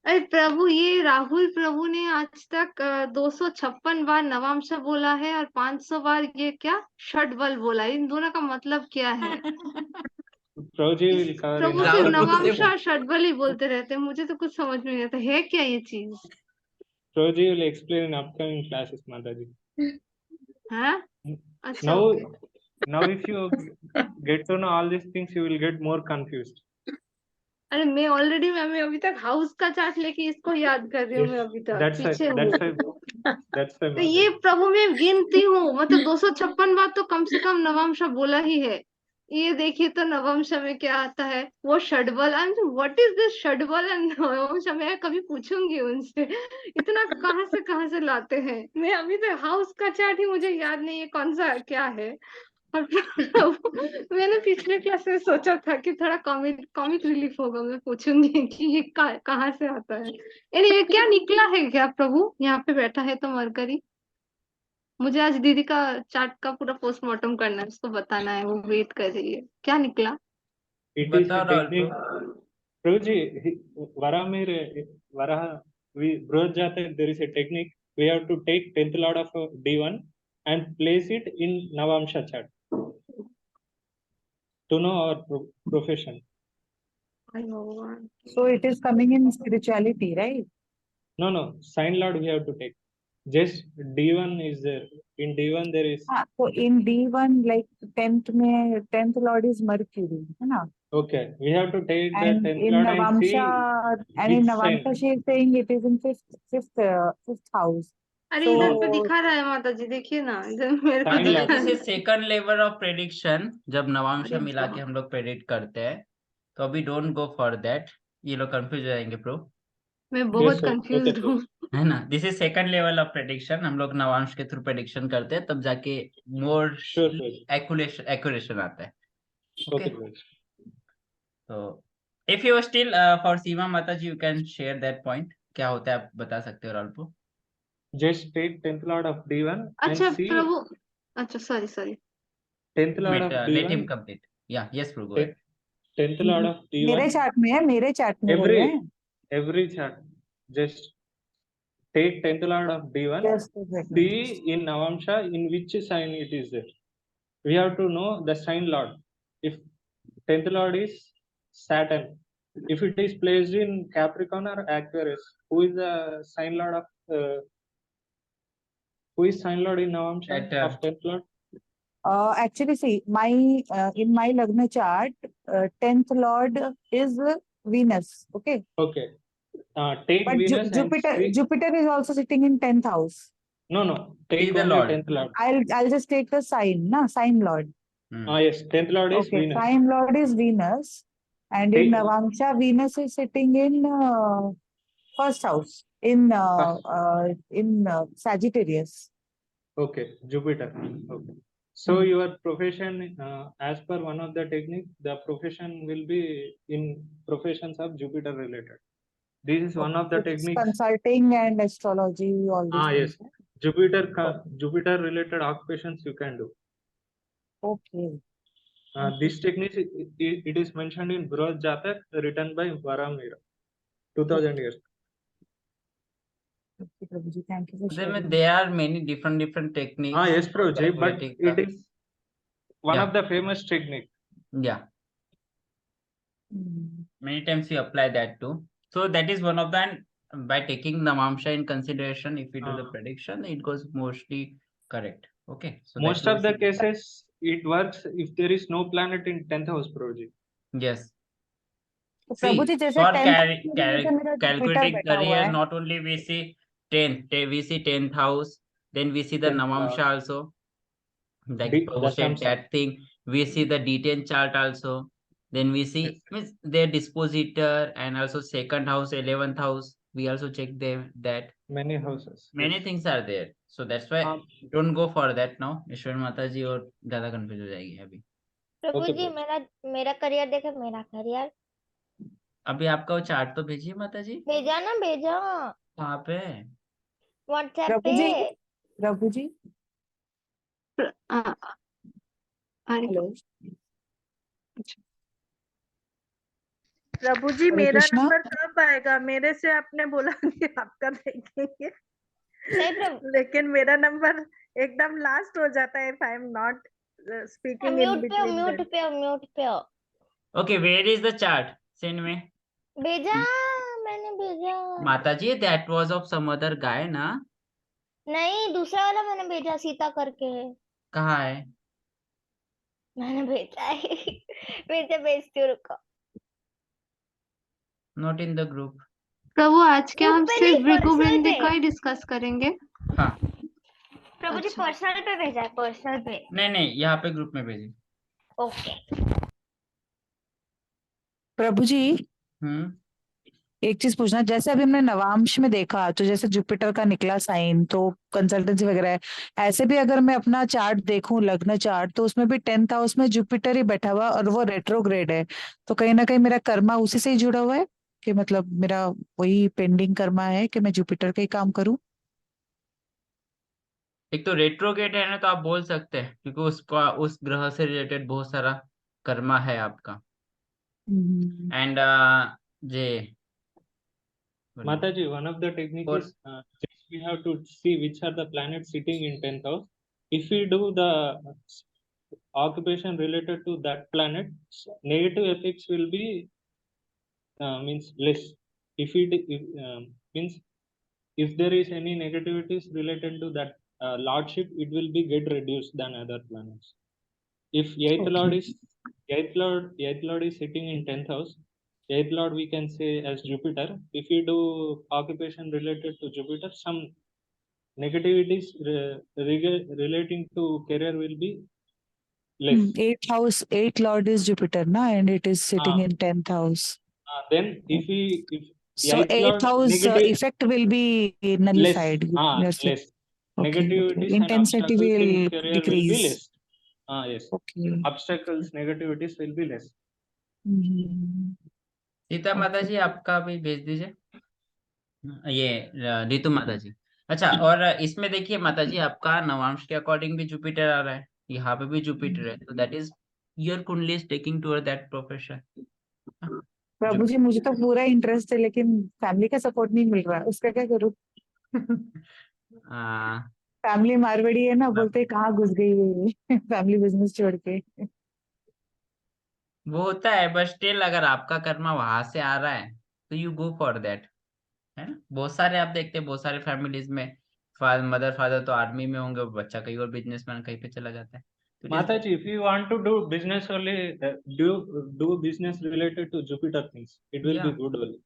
अरे प्रभु, ये राहुल प्रभु ने आज तक 256 बार नवांश बोला है और 500 बार ये क्या षड्बल बोला है। इन दोनों का मतलब क्या है? Prabhuji will cover Prabhu in सिर्फ राहुल after बोलते नवांश this. और षड्बल ही बोलते रहते हैं, मुझे तो कुछ समझ में नहीं आता है क्या ये चीज। Prabhuji will explain in upcoming classes, Mataji. हाँ अच्छा Now, okay. now if you get to know all these things, you will get more confused. अरे मैं ऑलरेडी मैं अभी तक हाउस का चार्ट लेके इसको याद कर रही हूँ, Yes, मैं अभी तक that's why, पीछे हूँ। that's why, that's why, तो ये Mataji. प्रभु मैं गिनती हूँ, मतलब 256 बार तो कम से कम नवंश बोला ही है। ये देखिए तो नवंश में क्या आता है, वो षड्बल। I am what is this षड्बल एंड नवंश, मैं कभी पूछूंगी उनसे इतना कहाँ से लाते हैं। मैं अभी तक हाउस का चार्ट ही मुझे याद नहीं है कौन सा क्या है। और मैंने पिछले क्लास में सोचा था कि थोड़ा कॉमिक रिलीफ होगा, मैं पूछूंगी कि ये कहाँ से आता है। ये क्या निकला है क्या प्रभु, यहाँ पे बैठा है तो मरकरी। मुझे आज दीदी का चार्ट का पूरा पोस्टमार्टम करना है, उसको बताना है, वो वेट कर रही है। क्या निकला? It is बताओ a Rahul technique. Prabhuji, Varaha, Broj Jatak, there is a technique. We have to take 10th lord of D1 and place it in Navamsha chart to know our profession. हाय भगवान। So it is coming in spirituality, right? No, sign lord we have to take. Just D1 is there. In D1 there is, हाँ, so in D1 like 10th में 10th lord is Mercury, है ना? okay, we have to take the And 10th in lord and see Navamsha, and in which sign. Navamsha she is saying it is in fifth house. अरे इधर पे So दिखा रहा है माता जी, देखिए ना इधर मेरे को Sign दिखा lord. रहा दिस है। Is second level of prediction. जब नवांश अरे मिला के हम लोग प्रेडिक्ट करते हैं, तो अभी डोंट गो फॉर दैट, ये लोग कंफ्यूज हो जाएंगे प्रो, मैं बहुत Yes, okay, कंफ्यूज हूँ। है ना। This is second level of prediction. हम लोग नवांश के थ्रू प्रेडिक्शन करते हैं, तब जाके मोर sure. एक्यूरेशन आता है। Okay, okay, Prabhuji. तो if you still for Seema माता जी, you can share that point, क्या होता है आप बता सकते हो Rahul. Just take 10th lord of D1 and अच्छा see प्रभु, अच्छा sorry 10th lord of let him D1, complete. या यस प्रो, गो 10th lord of मेरे D1, चार्ट में है, मेरे चार्ट में बोल रहे हैं। every chart, just take 10th lord of D1, Just a second. see in Navamsha in which sign it is there. We have to know the sign lord. If 10th lord is Saturn, if it is placed in Capricorn or Aquarius, who is the sign lord of who is sign lord in Navamsha of 10th lord? Actually, see, my in my Lagna chart, 10th lord is Venus. Okay, Okay. Take but Venus and see. Jupiter is also sitting in 10th house. No. Take the only lord. 10th lord. I'll just take the sign lord. Yes, 10th lord is Okay, Venus. sign lord is Venus, and in Take Navamsha, Venus is sitting in first house in Sagittarius. Okay, Jupiter. Okay. So your profession, as per one of the technique, the profession will be in professions of Jupiter related. This is one of the It's techniques. consulting and astrology, all these Yes, things. Jupiter related occupations you can do. Okay. This technique, it is mentioned in Broj Jatak, written by Varamira, 2000 years. Okay, Prabhuji, thank you for There sharing. there are many different techniques. Yes, Prabhuji, but calculating it का. is one of the famous technique. Yeah, Hmm. many times we apply that too. So that is one of the, and by taking Navamsha in consideration, if we do the prediction, it goes mostly correct. Okay, so Most that of the was- cases, it works if there is no planet in 10th house, Prabhuji. yes. तो See, प्रभु जी जैसे for 10th में तो मेरा Jupiter calculating बैठा हुआ career, है। not only we see 10th house, then we see the 10th Navamsha also. Like Prabhu said Dasamsha. that thing, we see the D10 chart also. Then we see Yes. means their dispositor and also second house, 11th house. we also check that Many houses. many Yes. things are there, so that's why Um, don't go for that now. ईश्वर माता जी और ज्यादा confuse हो जाएगी अभी। प्रभु Okay, जी प्रभु। मेरा career देखे, मेरा career अभी आपका वो चार्ट तो भेजिए माता जी, भेजा ना, भेजा कहाँ पे? व्हाट्सएप प्रभु पे। जी, प्रभु जी, अरे हेलो, प्रभु जी हरे मेरा कृष्णा। नंबर कब आएगा? मेरे से आपने बोला कि आपका देखेंगे, नहीं प्रभु, लेकिन मेरा नंबर एकदम लास्ट हो जाता है if I am not speaking in mute पे हो, between म्यूट them. पे हो, म्यूट पे हो। Okay, where is the chart? Send में। भेजा, मैंने भेजा। माता जी that was of some other guy ना? नहीं, दूसरा वाला मैंने भेजा, सीता करके। कहाँ है? मैंने भेजा है। भेजती हूँ, रुको। Not in the group. प्रभु आज क्या ग्रुप हम पे सिर्फ नहीं, भृगु पर्सनल बिंदी पे। का ही डिस्कस करेंगे? हाँ, प्रभु जी अच्छा। पर्सनल पे भेजा है, पर्सनल पे। नहीं यहाँ पे ग्रुप में भेजिए। ओके। प्रभु जी, एक चीज पूछना, जैसे अभी हमने नवांश में देखा तो जैसे जुपिटर का निकला साइन तो कंसल्टेंसी वगैरह है, ऐसे भी अगर मैं अपना चार्ट देखूं, लग्न चार्ट, तो उसमें भी 10th हाउस में जुपिटर ही बैठा हुआ और वो रेट्रोग्रेड है, तो कहीं ना कहीं मेरा कर्मा उसी से ही जुड़ा हुआ है कि मतलब मेरा वही पेंडिंग कर्मा है कि मैं जुपिटर का ही काम करूं। एक तो रेट्रोगेट है ना, तो आप बोल सकते हैं क्योंकि उसका उस ग्रह से रिलेटेड बहुत सारा कर्मा है आपका। And J Mataji, one of the technique Or- is just we have to see which are the planets sitting in 10th house. If we do the occupation related to that planet, negative effects will be means less. If means if there is any negativities related to that lordship, it will be get reduced than other planets. If eighth lord is sitting in 10th house, eighth lord we can say as Jupiter. If you do occupation related to Jupiter, some negativities relating to career will be less. 8th house, 8th lord is Jupiter na, and it is sitting in 10th house. Then if So eighth 8th lord house negative effect will be less, nullified. You're saying. less. Okay, Negativities and intensity obstacles in will career will be decrease. less. Yes. Okay. Obstacles, negativities will be less. Sita माता जी आपका भी भेज दीजिए, ये रितु माता जी। अच्छा, और इसमें देखिए माता जी आपका नवांश के अकॉर्डिंग भी जुपिटर आ रहा है, यहाँ पे भी जुपिटर है, तो दैट इज योर कुंडली is taking toward that profession. प्रभु जी मुझे तो पूरा इंटरेस्ट है लेकिन फैमिली का सपोर्ट नहीं मिल रहा, उसका क्या करूँ? फैमिली मारवाड़ी है ना, बोलते कहाँ घुस गई है फैमिली बिजनेस छोड़ के। वो होता है, बट स्टिल अगर आपका कर्मा वहां से आ रहा है तो यू गो फॉर दैट, है ना। बहुत सारे आप देखते हैं, बहुत सारे फैमिलीज में मदर फादर तो आर्मी में होंगे, बच्चा कहीं और बिजनेसमैन कहीं पे चला जाता है। तो Mataji, if you want to do business only, do business related to Jupiter things. It will be good only.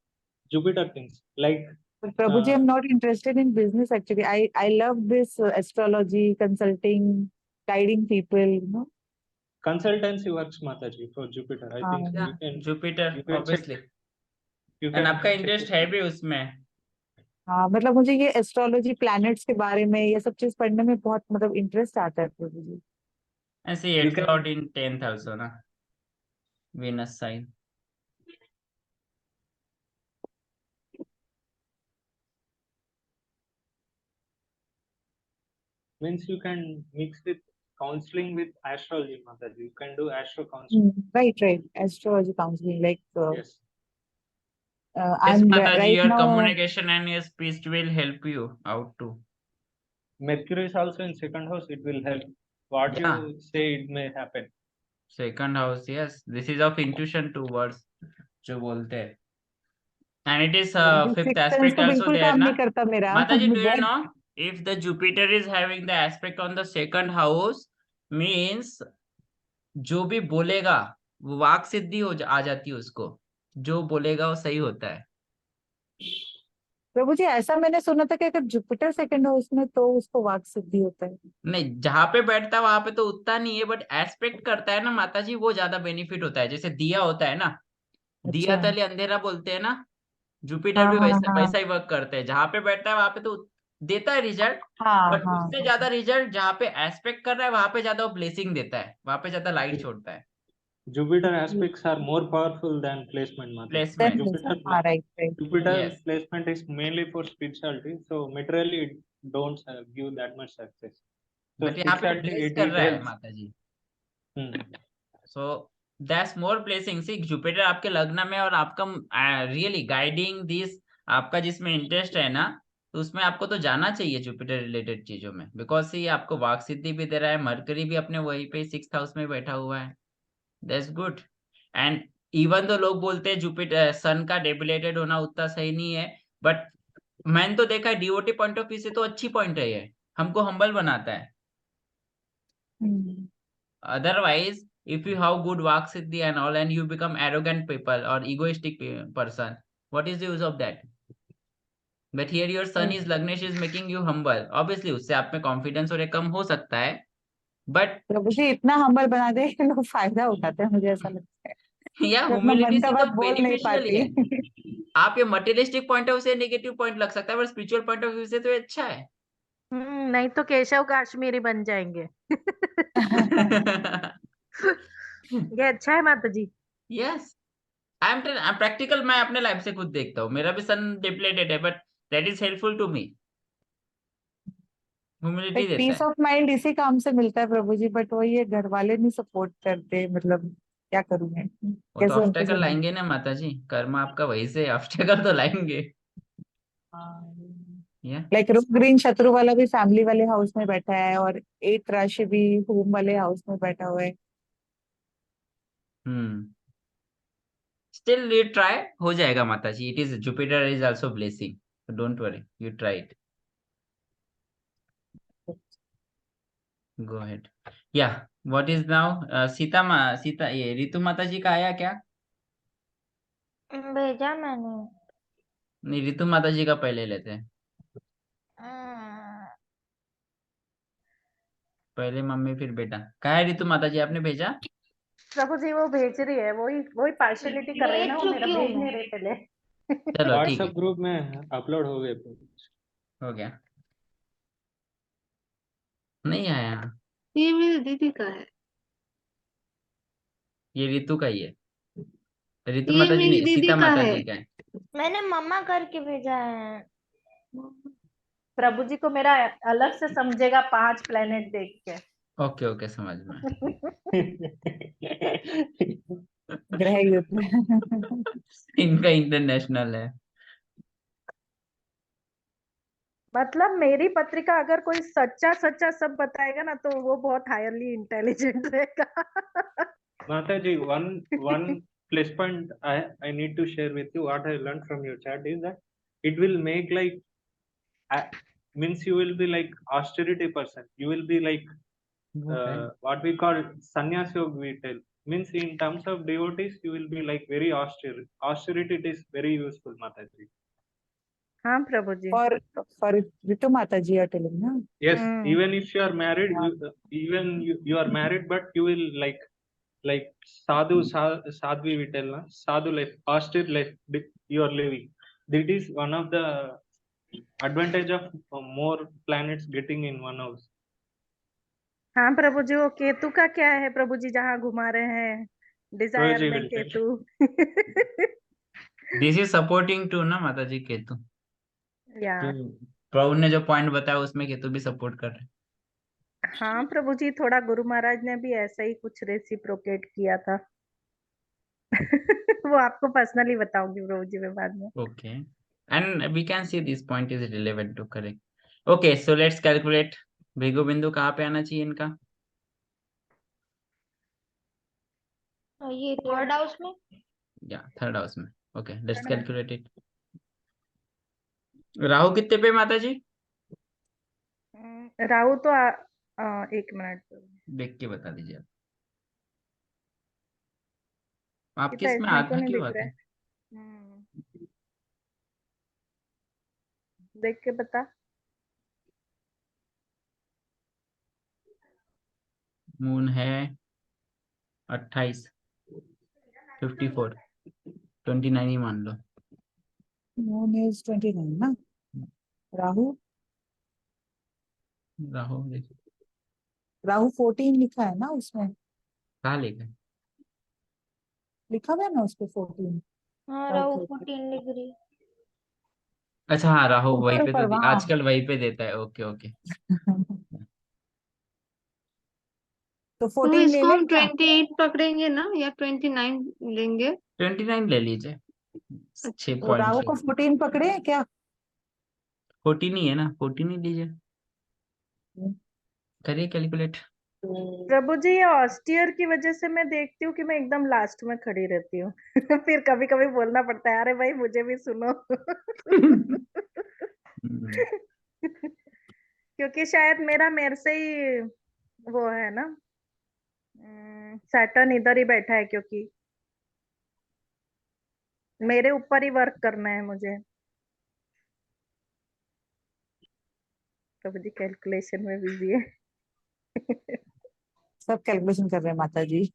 Jupiter things like. Prabhu ji, I'm not interested in business actually. I love this astrology, consulting, guiding people, you know. Consultancy works, Mataji, for Jupiter. I think you can. Jupiter you can obviously, You and can आपका check interest it. है भी उसमें। हाँ, मतलब मुझे ये astrology, planets के बारे में ये सब चीज पढ़ने में बहुत मतलब इंटरेस्ट आता है प्रभु जी। ऐसे You 8th can- lord in 10th also ना, Venus sign. Means you can mix with counseling with astrology, Mataji. You can do astro counseling. Right, astrology counseling, like Yes. Yes, I'm Mataji, right your now. communication and your speech will help you out too. Mercury is also in second house. It will help. What Yeah. you say, it may happen. Second house, yes, this is of intuition two words जो बोलते हैं, and it is fifth Sixth sense aspect तो also बिल्कुल there काम ना नहीं करता मेरा Mataji, do you बहुत। know if the Jupiter is having the aspect on the second house means जो भी बोलेगा वो वाक सिद्धि आ जाती है उसको, जो बोलेगा वो सही होता है। प्रभु जी ऐसा मैंने सुना था कि अगर जुपिटर सेकंड हाउस में तो उसको वाक सिद्धि होता है। नहीं, जहां पे बैठता है वहां पे तो उतना नहीं है, बट एस्पेक्ट करता है ना माता जी, वो ज्यादा बेनिफिट होता है। जैसे दिया होता है ना, दिया अच्छा। तले अंधेरा बोलते हैं ना, जुपिटर हाँ भी हाँ वैसा हाँ वैसा ही वर्क करता है, जहाँ पे बैठता है वहां पे तो देता है रिजल्ट, हाँ बट हाँ उससे ज्यादा रिजल्ट जहाँ पे एस्पेक्ट कर रहा है वहां पे ज्यादा वो ब्लेसिंग देता है, वहां पे ज्यादा लाइट छोड़ता है। Jupiter aspects are more powerful than placement, Mataji. then placement, Jupiter, हाँ right right Jupiter yes, placement is mainly for spirituality, so materially it don't give that much success. So but यहाँ पे spirituality bless it, कर it रहा है helps. माता जी, Hmm. So that's more blessing. See Jupiter आपके लग्न में और आपका रियली गाइडिंग दिस, आपका जिसमें इंटरेस्ट है ना, तो उसमें आपको तो जाना चाहिए जुपिटर रिलेटेड चीजों में, बिकॉज ये आपको वाक सिद्धि भी दे रहा है, मरकरी भी अपने वहीं पे 6th हाउस में बैठा हुआ है, दैट्स गुड। एंड इवन तो लोग बोलते हैं जुपिटर सन का डेबिलेटेड होना उतना सही नहीं है, बट मैंने तो देखा है डीओटी पॉइंट ऑफ व्यू से तो अच्छी पॉइंट है ये, हमको हम्बल बनाता है। हम्म Otherwise, if you have good vak siddhi and all, and you become arrogant people or egoistic person, what is the use of that? But here your son is Lagnesh is making you humble. Obviously, उससे आप में confidence और ये कम हो सकता है, but प्रभु जी इतना humble बना दे कि लोग फायदा उठाते हैं, मुझे ऐसा लगता है। या मैं अपना ह्यूमिलिटी मन का से तो बात बोल नहीं बेनिफिशियल ही पाती। है। आप ये मटेरियलिस्टिक पॉइंट ऑफ व्यू से नेगेटिव पॉइंट लग सकता है, पर स्पिरिचुअल पॉइंट ऑफ व्यू से तो ये अच्छा है। नहीं तो केशव काश्मीरी बन जाएंगे। ये अच्छा है माता जी। यस, आई एम प्रैक्टिकल, मैं अपने लाइफ से खुद देखता हूँ, मेरा भी सन डिप्लेटेड है, but that is helpful to me, humility देता पीस है। ऑफ माइंड इसी काम से मिलता है प्रभु जी, बट वही है घर वाले नहीं सपोर्ट करते, मतलब क्या करूं मैं, वो तो कैसे उनको ऑब्स्टेकल समझ। लाएंगे ना माता जी, कर्म आपका वही से ऑब्स्टेकल तो लाएंगे। या लाइक रोग ग्रीन शत्रु वाला भी फैमिली वाले हाउस में बैठा है, और 8th राशि भी होम वाले हाउस में बैठा हुआ है। हम्म, स्टिल यू ट्राई, हो जाएगा माता जी, it is Jupiter is also blessing, don't worry, you try it, go ahead. या व्हाट इज नाउ सीता ये रितु माता जी का आया क्या? भेजा मैंने। नहीं, रितु माता जी का पहले लेते हैं, पहले मम्मी फिर बेटा। कहा है रितु माता जी, आपने भेजा? प्रभु जी वो भेज रही है, वही वही पार्शलिटी कर रही है ना, भेज वो मेरा चुकी हूँ भेज मैं। नहीं रहे पहले। चलो ठीक है, WhatsApp ग्रुप में अपलोड हो गए। हो गया, नहीं आया, ये मेरी दीदी का है, ये रितु का ही है, रितु ये माता जी मेरी नहीं, दीदी सीता का माता है। जी का है। मैंने मम्मा करके भेजा है। प्रभु जी को मेरा अलग से समझेगा 5 प्लेनेट देख के। ओके ओके, समझ में। ग्रह युद्ध। इनका इंटरनेशनल है। मतलब मेरी पत्रिका अगर कोई सच्चा सच्चा सब बताएगा ना, तो वो बहुत हायरली इंटेलिजेंट रहेगा। Mataji, one plus point I need to share with you. What I learned from your chat is that it will make like means you will be like austerity person. You will be like what we call sannyas yoga. We tell means in terms of devotees, you will be like very austere. Austerity it is very useful, Mataji. हाँ प्रभु जी। For ऋतु माता जी are telling ना। Yes, even if you are married, हाँ। you are married, but you will like sadhu we tell na sadhu life, austere life you are living. That is one of the advantage of more planets getting in one house. हाँ प्रभु जी, वो केतु का क्या है प्रभु जी, जहाँ घुमा रहे हैं desire Roji में will tell. केतु। दिस इज सपोर्टिंग टू ना माता जी, केतु या जो प्रभु ने जो पॉइंट बताया उसमें केतु भी सपोर्ट कर रहे हाँ प्रभु जी, थोड़ा गुरु महाराज ने भी ऐसा ही कुछ रेसिप्रोकेट किया था। वो आपको पर्सनली बताऊंगी प्रभु जी मैं बाद में। हैं। Okay, and we can see this point is relevant to correct. Okay, so let's calculate, Bhrigu बिंदु कहाँ पे आना चाहिए इनका? ये 3rd हाउस में। या 3rd हाउस में। Okay, let's calculate it. Rahu कितने पे माता जी? राहु तो एक मिनट देख के बता दीजिए आप कितना, किस में इसमें क्यों आधा नहीं क्यों दिख आते रहा हैं? है? देख के बता। मून है 28, 54, 29 ही मान लो। मून इज 29 ना। राहु राहु देखो राहु 14 लिखा है ना उसमें, कहाँ लिखा है? लिखा हुआ है ना उस पे 14। हाँ राहु ओके 14 डिग्री। अच्छा हाँ, राहु वही ऊपर पे ऊपर तो वहाँ। आजकल वही पे देता है। Okay okay. तो तो 14 ले इसको ले हम क्या? 28 पकड़ेंगे ना, या 29 लेंगे? 29 ले लीजिए। अच्छा। 6 तो पॉइंट राहु से को 14 पकड़े हैं क्या? 14 ही है ना, 14 ही लीजिए। हम्म। करिए कैलकुलेट। तो प्रभु जी ये ऑस्टियर की वजह से मैं देखती हूँ कि मैं एकदम लास्ट में खड़ी रहती हूँ। फिर कभी कभी बोलना पड़ता है, अरे भाई मुझे भी सुनो। क्योंकि शायद मेरे से ही वो है ना, सैटर्न इधर ही बैठा है, क्योंकि मेरे ऊपर ही वर्क करना है मुझे। प्रभु जी कैलकुलेशन में बिजी है। सब कैलकुलेशन कर रहे हैं माता जी।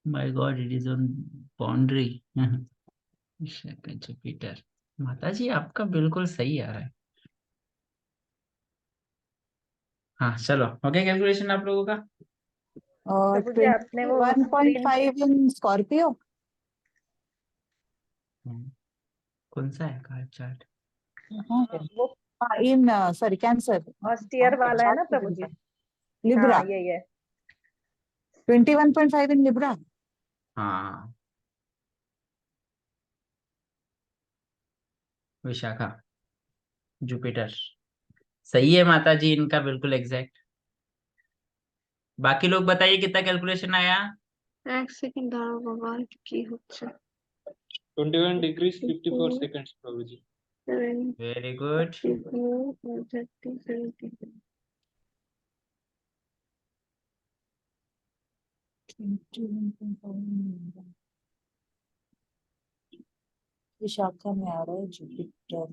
My God, it is on boundary. Jupiter. माता जी आपका बिल्कुल सही आ रहा है। हाँ चलो, हो गया कैलकुलेशन आप लोगों का? और प्रभु जी आपने वो स्क्रीन 21.5 इन स्कॉर्पियो। कौन सा है कार्ड चार्ट? वो हाँ इन सॉरी कैंसर। ऑस्टियर वाला है ना प्रभु जी। लिब्रा। हाँ यही है। 21.5 इन लिब्रा। हाँ, विशाखा, जुपिटर। सही है माता जी, इनका बिल्कुल एग्जैक्ट। बाकी लोग बताइए कितना कैलकुलेशन आया? एक सेकंड दाঁড়াও বাবা, কি হচ্ছে? 21 degrees 54 seconds, Prabhuji. 7, very good. 34, 30, 70. Vishakha में आ रहा है जुपिटर।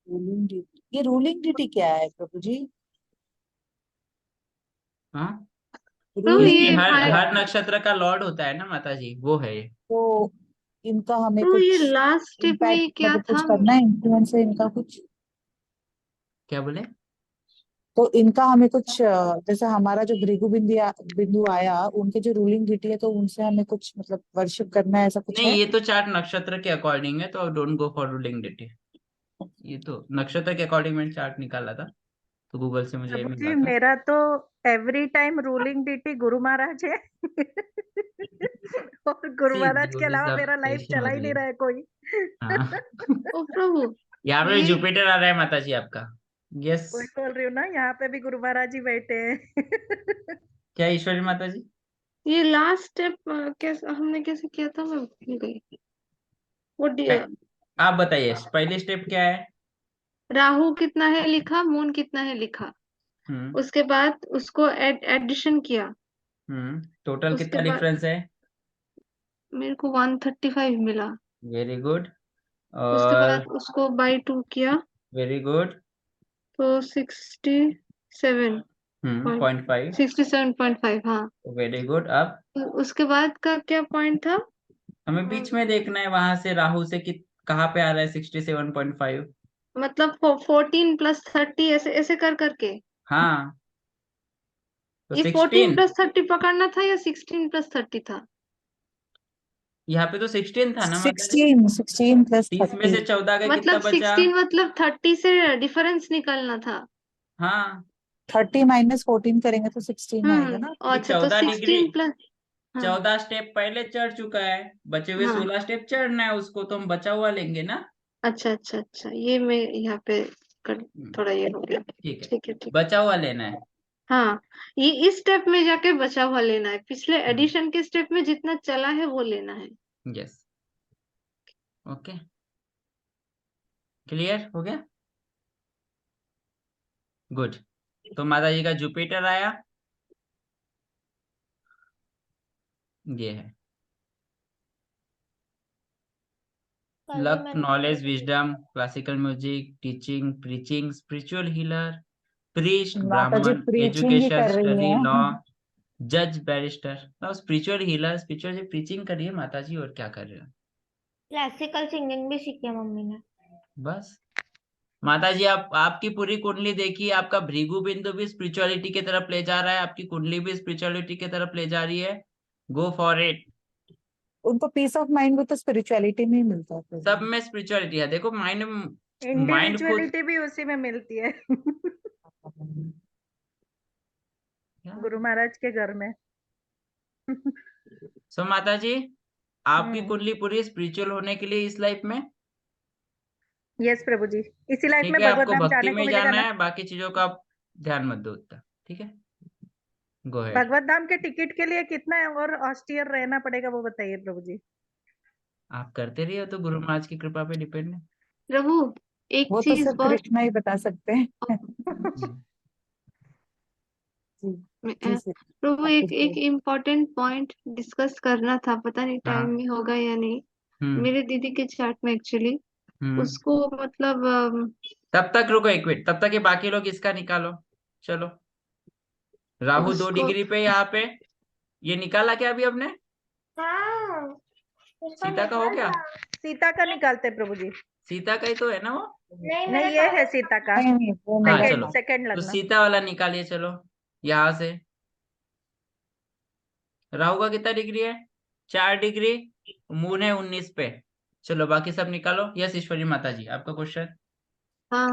रूलिंग ड्यूटी, ये रूलिंग ड्यूटी क्या है प्रभु जी? हाँ, तो रूलिंग ये ये ड्यूटी हर क्या हर है? नक्षत्र का लॉर्ड होता है ना माता जी, वो है ये। तो इनका हमें तो ये कुछ लास्ट स्टेप में इम्पैक्ट ये क्या मतलब कुछ था? करना है, इन्फ्लुएंस है इनका कुछ? क्या बोले? तो इनका हमें कुछ जैसे हमारा जो भृगु बिंदु आया, उनके जो रूलिंग ड्यूटी है तो उनसे हमें कुछ मतलब वर्शिप करना है, ऐसा कुछ नहीं, है? ये तो चार्ट नक्षत्र के अकॉर्डिंग है, तो don't go for ruling deity. ये तो नक्षत्र के अकॉर्डिंग मैंने चार्ट निकाला था, तो गूगल से मुझे ये प्रभु मिला जी था। मेरा तो every time ruling DT Guru Maharaj है। और गुरु सी महाराज जो के भी अलावा सब मेरा लाइफ टेंशन चला मत ही नहीं लिए। रहा है कोई। हाँ। ओ प्रभु, यहाँ पे ये जुपिटर आ रहा है माता जी आपका। यस। वही बोल रही हूँ ना, यहाँ पे भी गुरु महाराज ही बैठे हैं। क्या ईश्वरी माता जी? ये लास्ट स्टेप कैसे हमने कैसे किया था, मैं भूल गई। वो आप बताइए पहली स्टेप क्या है? राहु कितना है लिखा, मून कितना है लिखा, हम्म। उसके बाद उसको एडिशन किया। टोटल उसके कितना बाद डिफरेंस है? मेरे को 135 मिला। Very good. उसके और बाद उसको बाई 2 किया वेरी गुड। तो 67 0.5। 67.5, हाँ। Very good. अब तो उसके बाद का क्या पॉइंट था? हमें बीच में देखना है, वहां से राहु से कि कहाँ पे आ रहा है 67.5। मतलब 14 प्लस 30 ऐसे ऐसे कर करके। हाँ, तो ये 14 16। प्लस 30 पकड़ना था या 16 प्लस 30 था? यहाँ पे तो 16 था ना माता जी। 16 प्लस 30 में 30। से 14 का कितना मतलब बचा? 16 मतलब 30 से डिफरेंस निकालना था। हाँ, 30 माइनस 14 करेंगे तो 16 आएगा ना। ये अच्छा, तो 14 डिग्री। 16 प्लस, हाँ 14 स्टेप पहले चढ़ चुका है, बचे हुए हाँ। 16 स्टेप चढ़ना है उसको, तो हम बचा हुआ लेंगे ना। अच्छा अच्छा अच्छा, ये मैं यहाँ पे कर, हम्म, थोड़ा ये हो गया। ठीक है, ठीक है ठीक। बचा हुआ लेना है। हाँ, ये इस स्टेप में जाके बचा हुआ लेना है, पिछले एडिशन के स्टेप में जितना चला है वो लेना है। यस, ओके, क्लियर हो गया, गुड। तो माता जी का जुपिटर आया, ये है कल भी लक, मैंने knowledge, wisdom, classical music, teaching, preaching, spiritual healer, priest, माता जी ब्राह्मण, प्रीचिंग ही एजुकेशन, कर रही स्टडी, लॉ, है। जज, barrister. Now spiritual healer, spiritual जी प्रीचिंग कर रही है माता जी, और क्या कर रहे हो? क्लासिकल सिंगिंग भी सीखी है मम्मी ने। बस माता जी, आप आपकी पूरी कुंडली देखिए, आपका भृगु बिंदु भी स्पिरिचुअलिटी की तरफ ले जा रहा है, आपकी कुंडली भी स्पिरिचुअलिटी की तरफ ले जा रही है। Go for it. उनको पीस ऑफ माइंड भी तो स्पिरिचुअलिटी में ही मिलता है फिर। सब में स्पिरिचुअलिटी है, देखो माइंड, माइंड खुद। इंडिविजुअलिटी भी उसी में मिलती है गुरु महाराज के घर में सो माता जी, आपकी हम्म, कुंडली पूरी स्पिरिचुअल होने के लिए इस लाइफ में, यस प्रभु जी, इसी लाइफ ठीक में है, भगवत आपको धाम भक्ति जाने में को ही मिलेगा जाना ना। है, बाकी चीजों का आप ध्यान मत दो उतना, ठीक है, गो अहेड। भगवत धाम के टिकट के लिए कितना और ऑस्टियर रहना पड़ेगा वो बताइए प्रभु जी। आप करते रहिए, तो गुरु महाराज की कृपा पे डिपेंड है। प्रभु, एक वो तो चीज सिर्फ बहुत कृष्णा ही बता सकते हैं। हम्म, जी जी मैं- सर। प्रभु, आप एक कुछ एक बोल- इम्पोर्टेंट पॉइंट डिस्कस करना था, पता नहीं टाइम हाँ, में होगा या नहीं। हम्म, मेरे दीदी के चैट में एक्चुअली हम्म, उसको मतलब तब तक रुको एक मिनट, तब तक ये बाकी लोग इसका निकालो, चलो। राहु 2 उसको डिग्री पे, यहाँ पे ये निकाला क्या अभी आपने? हाँ, सीता का हो गया? सीता का निकालते प्रभु जी। सीता का ही तो है ना वो? नहीं, नहीं, मेरे ये पास है सीता का नहीं नहीं वो हाँ मेरा सेकंड चलो, था। सेकंड तो लग्न। सीता वाला निकालिए, चलो यहाँ से। राहु का कितना डिग्री है? 4 डिग्री, मून है 19 पे। चलो बाकी सब निकालो। यस ईश्वरी माता जी, आपका क्वेश्चन। हाँ,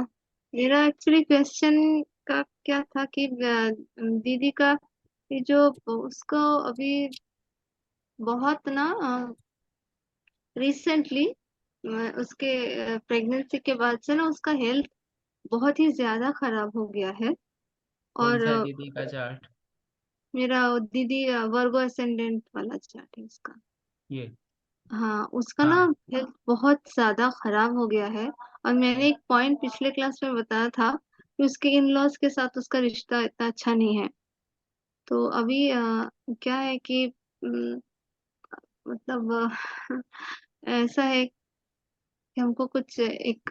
मेरा एक्चुअली क्वेश्चन का क्या था कि दीदी का ये जो उसको अभी बहुत ना रिसेंटली उसके प्रेगनेंसी के बाद से ना उसका हेल्थ बहुत ही ज्यादा खराब हो गया है। कौन और सा है दीदी का चार्ट? मेरा वो दीदी वर्गो असेंडेंट वाला चार्ट है उसका। ये, हाँ, उसका ना हाँ, हेल्थ बहुत ज्यादा खराब हो गया है। और मैंने एक पॉइंट पिछले क्लास में बताया था कि उसके इन लॉज के साथ उसका रिश्ता इतना अच्छा नहीं है। तो अभी क्या है कि मतलब ऐसा है कि हमको कुछ एक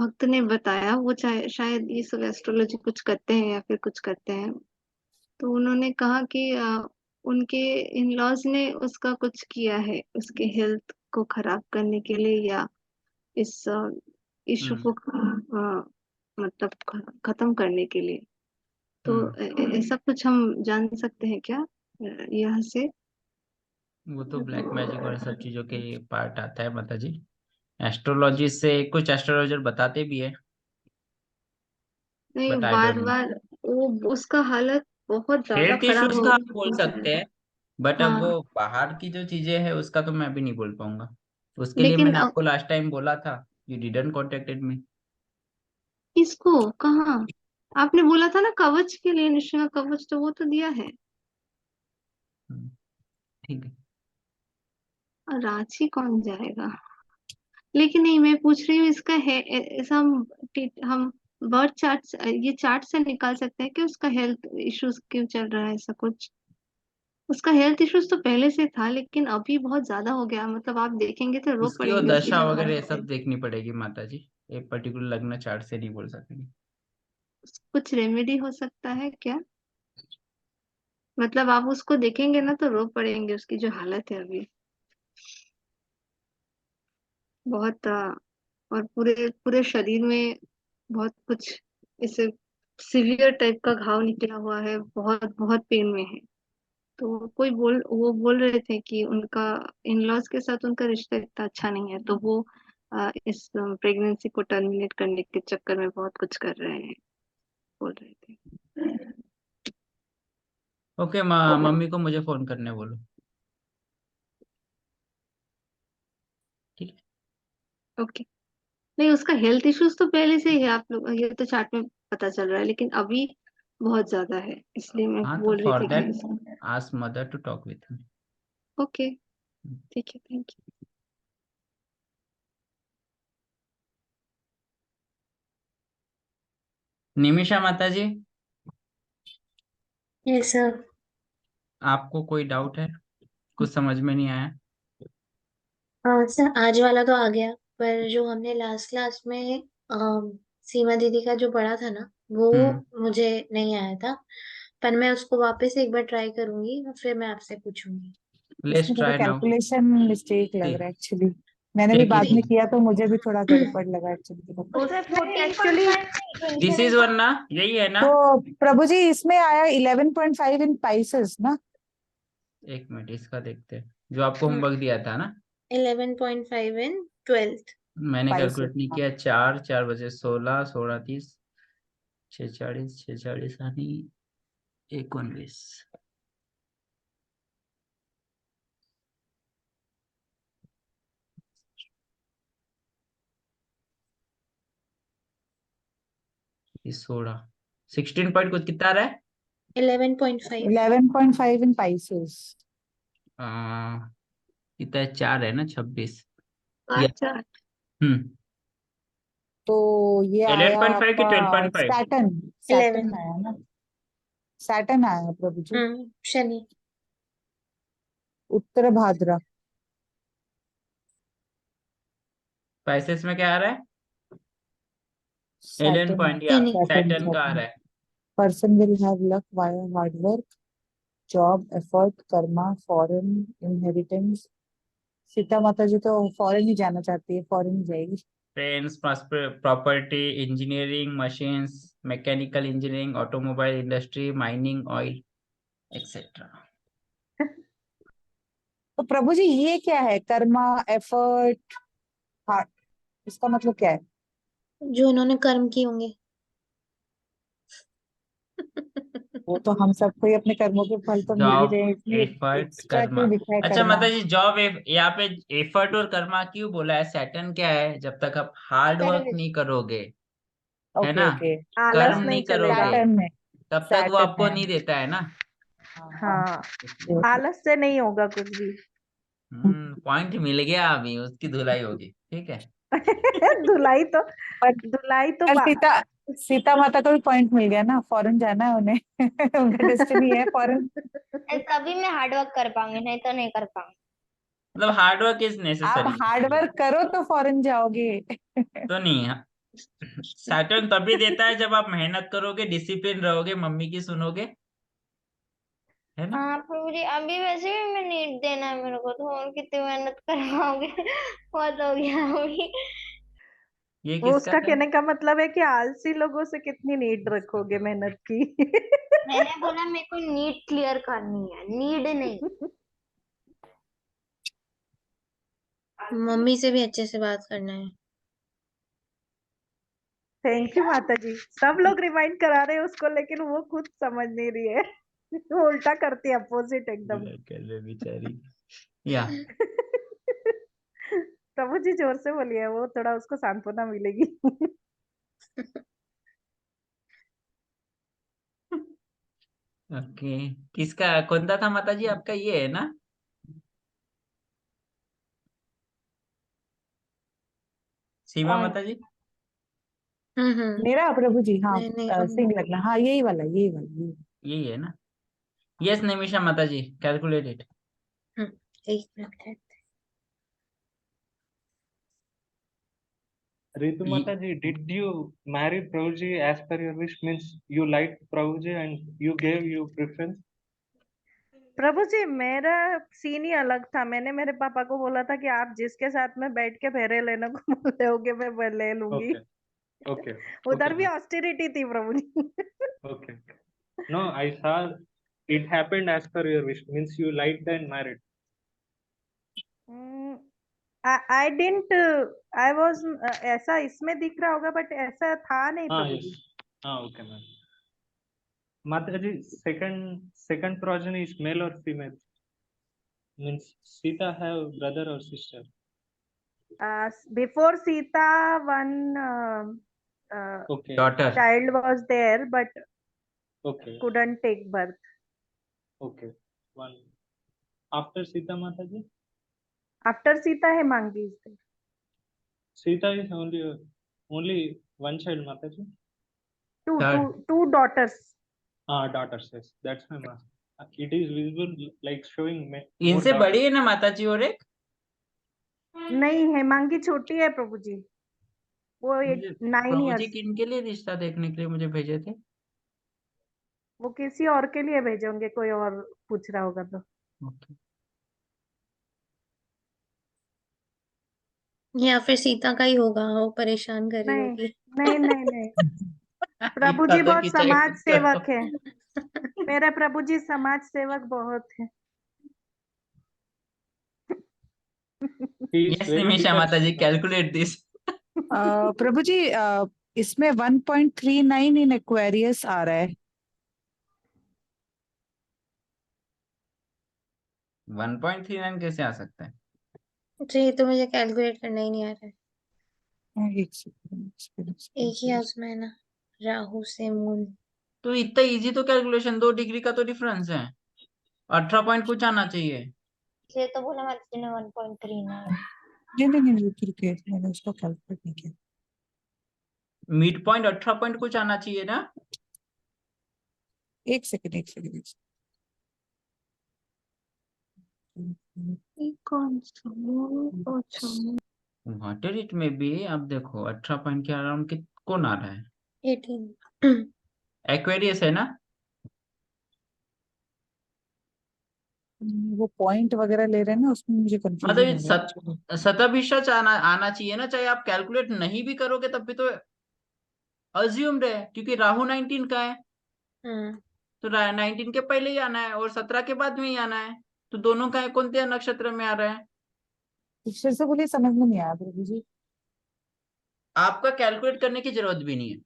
भक्त ने बताया, वो चाहे शायद ये सब एस्ट्रोलॉजी कुछ करते हैं या फिर कुछ करते हैं। तो उन्होंने कहा कि उनके इन लॉज ने उसका कुछ किया है उसके हेल्थ को खराब करने के लिए, या इस इशू को मतलब खत्म करने के लिए। तो ऐसा कुछ हम जान सकते हैं क्या यहाँ से? वो तो ब्लैक मैजिक और सब चीजों के पार्ट आता है माता जी। एस्ट्रोलॉजी से कुछ एस्ट्रोलॉजर बताते भी है, नहीं, but I don't bar know. बार वो उसका हालत बहुत ज्यादा हेल्थ खराब इश्यूज हो का आप बोल हो रहा है। सकते हैं, बट अब वो हाँ, बाहर की जो चीजें हैं उसका तो मैं भी नहीं बोल पाऊंगा। उसके लिए लेकिन मैंने आपको लास्ट टाइम बोला था, यू डिडंट कॉन्टेक्टेड मी। किसको? कहाँ? आपने बोला था ना कवच के लिए, निश्चित कवच तो वो तो दिया है। ठीक है। और रांची कौन जाएगा? लेकिन नहीं, मैं पूछ रही हूँ इसका है ऐसा हम बर्थ चार्ट ये चार्ट से निकाल सकते हैं कि उसका हेल्थ इश्यूज क्यों चल रहा है ऐसा कुछ? उसका हेल्थ इश्यूज तो पहले से था, लेकिन अभी बहुत ज्यादा हो गया, मतलब आप देखेंगे तो रो उसकी वो पड़ेंगे उसकी दशा जो वगैरह हालत है। सब देखनी पड़ेगी माता जी, एक पर्टिकुलर लग्न चार्ट से नहीं बोल सकेंगे। कुछ रेमेडी हो सकता है क्या? मतलब आप उसको देखेंगे ना तो रो पड़ेंगे उसकी जो हालत है अभी, बहुत और पूरे पूरे शरीर में बहुत कुछ इसे सीवियर टाइप का घाव निकला हुआ है, बहुत बहुत पेन में है। तो वो बोल रहे थे कि उनका इन लॉज के साथ उनका रिश्ता इतना अच्छा नहीं है, तो वो इस प्रेगनेंसी को टर्मिनेट करने के चक्कर में बहुत कुछ कर रहे हैं, बोल रहे थे। ओके, मम्मी को मुझे फोन करने बोलो, ठीक है। ओके। नहीं, उसका हेल्थ इश्यूज तो पहले से ही है, आप लोग ये तो चार्ट में पता चल रहा है, लेकिन अभी बहुत ज्यादा है, इसलिए मैं हाँ, तो बोल रही फॉर थी दैट कि ask mother to talk with me. Okay, ठीक है, थैंक यू। निमिषा माता जी, यस सर। आपको कोई डाउट है? कुछ समझ में नहीं आया? हाँ सर, आज वाला तो आ गया, पर जो हमने लास्ट क्लास में सीमा दीदी का जो पढ़ा था ना, वो मुझे नहीं आया था, पर मैं उसको वापस एक बार ट्राई करूंगी और फिर मैं आपसे पूछूंगी। लेट्स इसमें मेरे ट्राई नाउ। कैलकुलेशन मिस्टेक लग रहा है एक्चुअली। मैंने भी देखिए, बाद में किया तो मुझे भी थोड़ा गड़बड़ लगा एक्चुअली। उसे एक्चुअली 14.5 दिस इज वन ना, यही है ना? तो प्रभु जी इसमें आया 11.5 इन पाइसेस ना। एक मिनट, इसका देखते हैं जो आपको होमवर्क दिया था ना। 11.5 इन 12th। मैंने पाइसेस कैलकुलेट नहीं किया। 4 4 बजे 16 16 30 6 40 6 40 आणि 19। ये 16 16 पॉइंट कुछ कितना आ रहा है? 11.5। 11.5 इन पाइसेस। कितना है? 4 है ना, 26। या अच्छा, तो ये आया 11.5 की आपका 12.5? सैटर्न। 11। सैटर्न आया ना, सैटर्न आया प्रभु जी। शनि। उत्तर भाद्रा। पैसेस में क्या आ रहा है? 11 सैटर्न पॉइंट, या शनि। सैटर्न सैटर्न का आ सैटर्न। रहा है। Person will have luck via hard work, job, effort, Karma, foreign, inheritance. Sita माता जी तो फॉरेन ही जाना चाहती है, फॉरेन ही जाएगी। Trains, property, engineering, machines, mechanical engineering, automobile industry, mining, oil etcetera. तो प्रभु जी ये क्या है, कर्मा, एफर्ट, हार्ट, इसका मतलब क्या है? जो उन्होंने कर्म किए होंगे। वो तो हम सबको ही अपने कर्मों के फल तो मिल ही जॉब, रहे हैं, इसलिए एफर्ट, एक्स्ट्रा कर्मा। क्यों लिखा है अच्छा कर्मा? माता जी, जॉब, यहाँ पे एफर्ट और कर्मा क्यों बोला है? सैटर्न क्या है? जब तक आप हार्ड वर्क सर्विस। नहीं करोगे, है ओके ना, ओके। आलस कर्म नहीं नहीं चलेगा। करोगे, सैटर्न में। तब तक वो सैटर्न आपको है। नहीं देता है ना। हाँ हाँ। हाँ, इसलिए आलस से नहीं होगा कुछ भी। पॉइंट मिल गया, अभी उसकी धुलाई होगी, ठीक है। धुलाई तो पर धुलाई तो पर सीता सीता माता को भी पॉइंट मिल गया ना, फॉरेन जाना है उन्हें। उनका डेस्टिनी है फॉरेन। तभी मैं हार्ड वर्क कर पाऊंगी, नहीं तो नहीं कर पाऊंगी। मतलब हार्ड वर्क इज आप नेसेसरी। हार्ड वर्क करो तो फॉरेन जाओगे। तो नहीं, सैटर्न तभी देता है जब आप मेहनत करोगे, डिसिप्लिन रहोगे, मम्मी की सुनोगे, है ना। हाँ प्रभु जी, अभी वैसे भी मैं नीट देना है मेरे को, तो और कितनी मेहनत करवाओगे? बहुत हो गया अभी। ये वो किसका उसका है? कहने का मतलब है कि आलसी लोगों से कितनी नीड रखोगे मेहनत की। मैंने बोला मेरे को नीट क्लियर करनी है, नीड नहीं। मम्मी से भी अच्छे से बात करना है। थैंक यू माता जी। सब लोग रिमाइंड करा रहे हैं उसको, लेकिन वो खुद समझ नहीं रही है। वो उल्टा करती है, अपोजिट एकदम। कर रहे बेचारी। या प्रभु जी जोर से बोलिए, वो थोड़ा उसको सांत्वना मिलेगी। ओके, किसका कौन सा था माता जी? आपका ये है ना? सीमा कौन? माता जी? हम्म। मेरा प्रभु जी, हाँ। नहीं नहीं, सिंह लगना, हाँ यही वाला यही वाला यही। यही है ना? यस निमिषा माता जी, कैलकुलेट इट। एक मिनट है। Ritu Mataji, did you marry Prabhuji as per your wish? Means you liked Prabhuji and you gave you preference? प्रभु जी मेरा सीन ही अलग था। मैंने मेरे पापा को बोला था कि आप जिसके साथ में बैठ के फेरे लेने को बोले होगे मैं ले लूंगी। Okay, okay, उधर okay, भी ma'am. ऑस्टेरिटी थी प्रभु जी। Okay. No, I saw it happened as per your wish. Means you liked and married. I didn't I was ऐसा इसमें दिख रहा होगा, बट ऐसा था नहीं Ah, Prabhu yes. Ji. Ah, okay, ma'am. Mataji, second progeny is male or female? Means Sita have brother or sister? Before Sita one Okay, daughter. child was there, but Okay, couldn't take birth. okay. One. After Sita Mataji? After Sita, Hemangi is there. Sita is only one child, Mataji? Third. Two daughters. Daughters, yes. That's my mask. It is visible like showing more इनसे daughters. बड़ी है ना माता जी और एक? नहीं, हेमांगी छोटी है प्रभु जी, वो मुझे 9 प्रभु जी इयर्स। किनके लिए रिश्ता देखने के लिए मुझे भेजे थे? वो किसी और के लिए भेजे होंगे, कोई और पूछ रहा होगा तो। ओके। या फिर सीता का ही होगा, वो परेशान कर रही नहीं होगी। नहीं नहीं नहीं, प्रभु इतना जी तो बहुत खिंचाई समाज मत करो। सेवक है, मेरे प्रभु जी समाज सेवक बहुत है। He is yes very Nimisha because माता जी, कैलकुलेट दिस। प्रभु जी इसमें 1.39 इन एक्वेरियस आ रहा है। 1.39 कैसे आ सकता है? जी, तो मुझे कैलकुलेट करना ही नहीं आ रहा है। एक सेकंड, एक ही हाउस में है ना, राहु से मून। तो इतना इजी तो कैलकुलेशन, 2 डिग्री का तो डिफरेंस है, 18 पॉइंट कुछ आना चाहिए। ये तो बोला माता जी ने 1.39। नहीं रुकिए, मैंने उसको कैलकुलेट नहीं किया। मिड पॉइंट 18 पॉइंट कुछ आना चाहिए ना। एक सेकंड। कौन सा अच्छा वाटर इट में भी अब देखो 18 पॉइंट के अराउंड कौन आ रहा है? 18। एक्वेरियस है ना? वो पॉइंट वगैरह ले रहे हैं ना, उसमें मुझे कंफ्यूजन हो मतलब गया। शतभिषा आना चाहिए ना, चाहे आप कैलकुलेट नहीं भी करोगे तब भी तो अज्यूम्ड है, क्योंकि राहु 19 का है, तो 19 के पहले ही आना है और 17 के बाद में ही आना है, तो दोनों का कौन से नक्षत्र में आ रहा है? फिर से बोलिए, समझ में नहीं आया प्रभु जी। आपका कैलकुलेट करने की जरूरत भी नहीं है।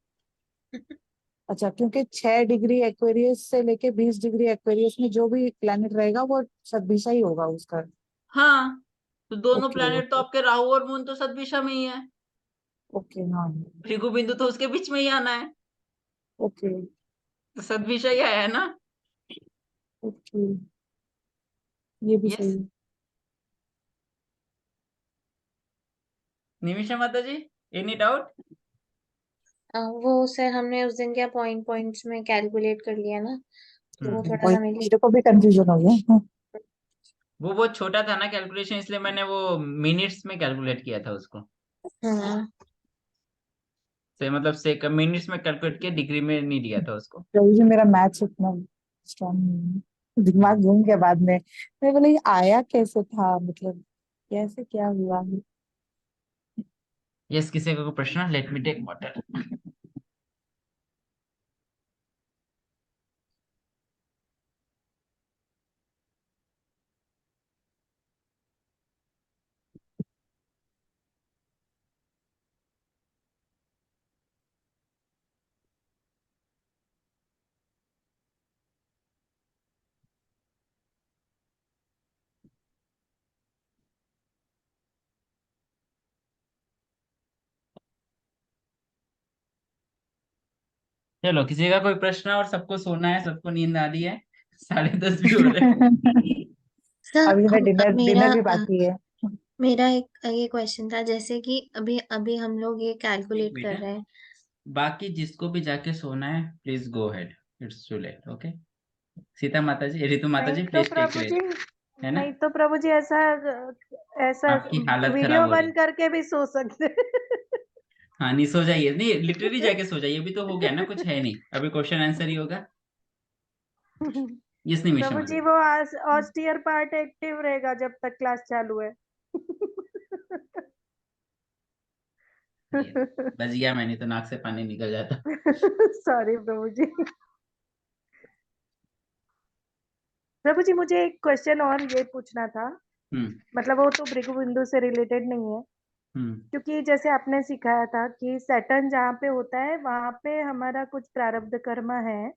अच्छा, क्योंकि 6 डिग्री एक्वेरियस से लेके 20 डिग्री एक्वेरियस में जो भी प्लैनेट रहेगा वो सदभिषा ही होगा उसका। हाँ, तो दोनों ओके प्लैनेट तो आपके राहु और मून तो सदभिषा में ही है, ओके, हाँ भृगु बिंदु तो उसके बीच में ही आना है, ओके तो सदभिषा ही आया है ना। ओके, ये भी सही यस है। निमिषा माता जी, एनी डाउट? वो सर हमने उस दिन क्या पॉइंट्स में कैलकुलेट कर लिया ना, तो वो थोड़ा वही हमें मेरे को भी कंफ्यूजन हो गया। वो बहुत छोटा था ना कैलकुलेशन, इसलिए मैंने वो मिनट्स में कैलकुलेट किया था उसको। हाँ। से मतलब से मिनट्स में कैलकुलेट किया, डिग्री में नहीं दिया था उसको। प्रभु जी मेरा मैथ्स इतना स्ट्रांग नहीं है, दिमाग घूम गया बाद में। मैं बोला ये आया कैसे था, मतलब कैसे क्या हुआ। यस, किसी का कोई प्रश्न? Let me take water. चलो, किसी का कोई प्रश्न? और सबको सोना है, सबको नींद आ रही है, 10:30 भी हो रहे हैं। सर अभी मेरा डिनर मेरा डिनर भी बाकी है। मेरा एक ये क्वेश्चन था, जैसे कि अभी अभी हम लोग ये एक कैलकुलेट मिनट कर है, रहे हैं। बाकी जिसको भी जाके सोना है please go head, it's too late. Okay, Sita माता जी, ऋतु माता नहीं जी, तो please take Prabhu ji, rest, है ना? नहीं तो प्रभु जी, ऐसा ऐसा आपकी हालत खराब वीडियो हो रही बंद करके भी सो सकते। हाँ, नहीं सो जाइए, नहीं लिटरली जाके सो जाइए, अभी तो हो गया ना, कुछ है नहीं, अभी क्वेश्चन आंसर ही होगा। यस निमिषा प्रभु माता जी जी। वो ऑस्टियर पार्ट एक्टिव रहेगा जब तक क्लास चालू है। ये बच गया, मैंने तो नाक से पानी निकल जाता। सॉरी प्रभु जी। प्रभु जी मुझे एक क्वेश्चन और ये पूछना था, हम्म मतलब वो तो भृगु बिंदु से रिलेटेड नहीं है, हम्म क्योंकि जैसे आपने सिखाया था कि सैटर्न जहाँ पे होता है वहां पे हमारा कुछ प्रारब्ध कर्म है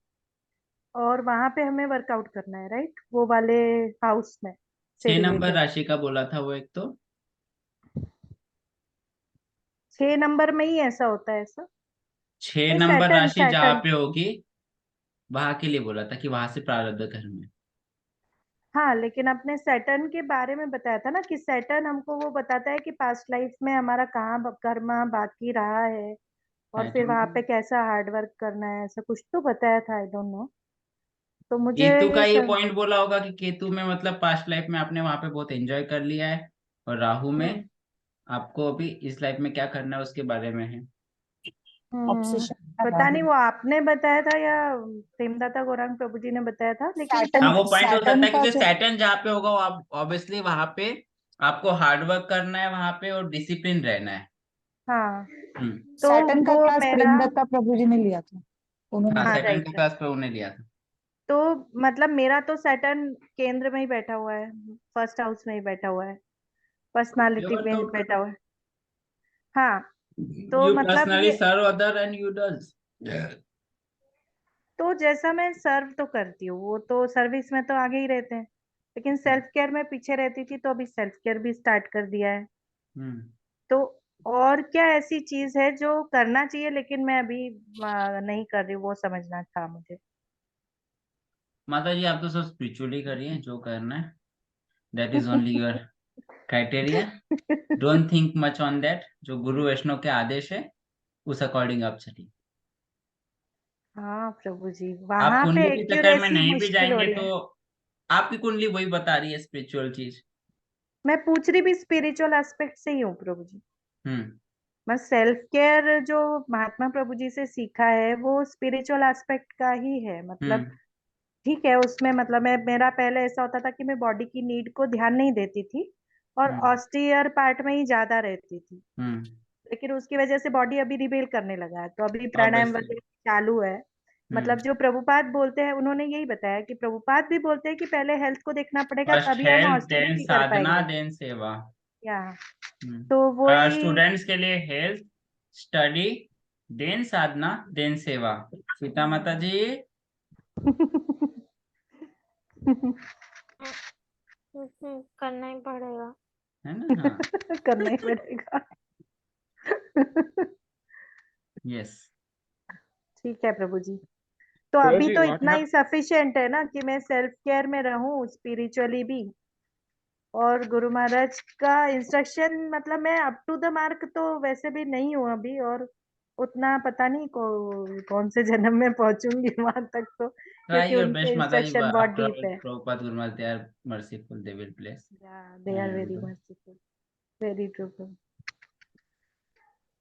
और वहां पे हमें वर्कआउट करना है, राइट? वो वाले हाउस में से 6 नंबर रिलेटेड। राशि का बोला था वो, एक तो 6 नंबर में ही ऐसा होता है ऐसा? 6 नहीं, नंबर सैटर्न राशि जहाँ सैटर्न पे होगी वहां के लिए बोला था कि वहां से प्रारब्ध कर्म है। हाँ, लेकिन अपने सैटर्न के बारे में बताया था ना कि सैटर्न हमको वो बताता है कि पास्ट लाइफ में हमारा कहाँ कर्म बाकी रहा है और फिर सैटर्न वहां को पे कैसा हार्ड वर्क करना है, ऐसा कुछ तो बताया था, आई डोंट नो। तो मुझे केतु का ये ये पॉइंट बोला होगा कि केतु में मतलब पास्ट लाइफ में आपने वहां पे बहुत एंजॉय कर लिया है, और राहु में आपको अभी इस लाइफ में क्या करना है उसके बारे में है। ऑब्सेशन पता नहीं वो आपने बताया था या प्रेमदाता गौरांग प्रभु जी ने बताया था, लेकिन हाँ, सैटर्न वो पॉइंट हो सकता सैटर्न है का क्योंकि जो सैटर्न जहाँ पे होगा वो आप ऑब्वियसली वहां पे आपको हार्ड वर्क करना है वहां पे, और डिसिप्लिन रहना है। हाँ, हम्म। तो सैटर्न का वो क्लास मेरा, प्रेमदत्ता प्रभु जी ने लिया था, उन्होंने हाँ, हाँ सैटर्न राइट का राइट, क्लास पे उन्हें लिया था। तो मतलब मेरा तो सैटर्न केंद्र में ही बैठा हुआ है, फर्स्ट हाउस में ही बैठा हुआ है, ये पर्सनालिटी में वर्कआउट बैठा करो। हुआ है। हाँ, तो यू मतलब पर्सनली ये, serve other and you does. तो जैसा मैं सर्व तो करती हूँ, वो तो सर्विस में तो आगे ही रहते हैं, लेकिन सेल्फ केयर में पीछे रहती थी, तो अभी सेल्फ केयर भी स्टार्ट कर दिया है। हम्म। तो और क्या ऐसी चीज है जो करना चाहिए लेकिन मैं अभी नहीं कर रही हूँ, वो समझना था मुझे। माता जी आप तो सब स्पिरिचुअली करिए जो करना है, that is only your criteria. Don't think much on that, जो गुरु वैष्णव के आदेश है उस अकॉर्डिंग आप चलिए। हाँ प्रभु जी, आप वहां पे कुंडली के चक्कर में एक्यूरेसी नहीं भी मुश्किल हो जाएंगे रही तो है। आपकी कुंडली वही बता रही है स्पिरिचुअल चीज। मैं पूछ रही भी स्पिरिचुअल एस्पेक्ट से ही हूँ प्रभु जी। हम्म। मैं सेल्फ केयर जो महात्मा प्रभु जी से सीखा है वो स्पिरिचुअल एस्पेक्ट का ही है, मतलब हम्म। ठीक है उसमें, मतलब मैं, मेरा पहले ऐसा होता था कि मैं बॉडी की नीड को ध्यान नहीं देती थी और हम्म। ऑस्टियर पार्ट में ही ज्यादा रहती थी, हम्म। लेकिन उसकी वजह से बॉडी अभी रिबेल करने लगा है, तो अभी प्राणायाम ऑब्वियसली। वगैरह चालू है। मतलब हम्म। जो प्रभुपाद बोलते हैं उन्होंने यही बताया कि प्रभुपाद भी बोलते हैं कि पहले हेल्थ को देखना पड़ेगा, फर्स्ट तभी हम हेल्थ देन ऑस्टेरिटी कर साधना पाएंगे। देन सेवा। या तो वही। स्टूडेंट्स के लिए हेल्थ, स्टडी, देन साधना, देन सेवा। सीता माता जी। करना ही पड़ेगा। है ना? हाँ। करना ही पड़ेगा। यस। ठीक है प्रभु जी, तो अभी Prabhuji, तो what इतना ही happened? सफिशिएंट है ना कि मैं सेल्फ केयर में रहूं स्पिरिचुअली भी, और गुरु महाराज का इंस्ट्रक्शन, मतलब मैं अप टू द मार्क तो वैसे भी नहीं हूँ अभी, और उतना पता नहीं कौन से जन्म में पहुंचूंगी वहां तक, तो ट्राई क्योंकि योर उनके बेस्ट माता जी, इंस्ट्रक्शन बहुत आफ्टर डीप ऑल है। प्रभुपाद गुरु महाराज they are merciful, they will bless. या they are very and merciful, very true प्रभु।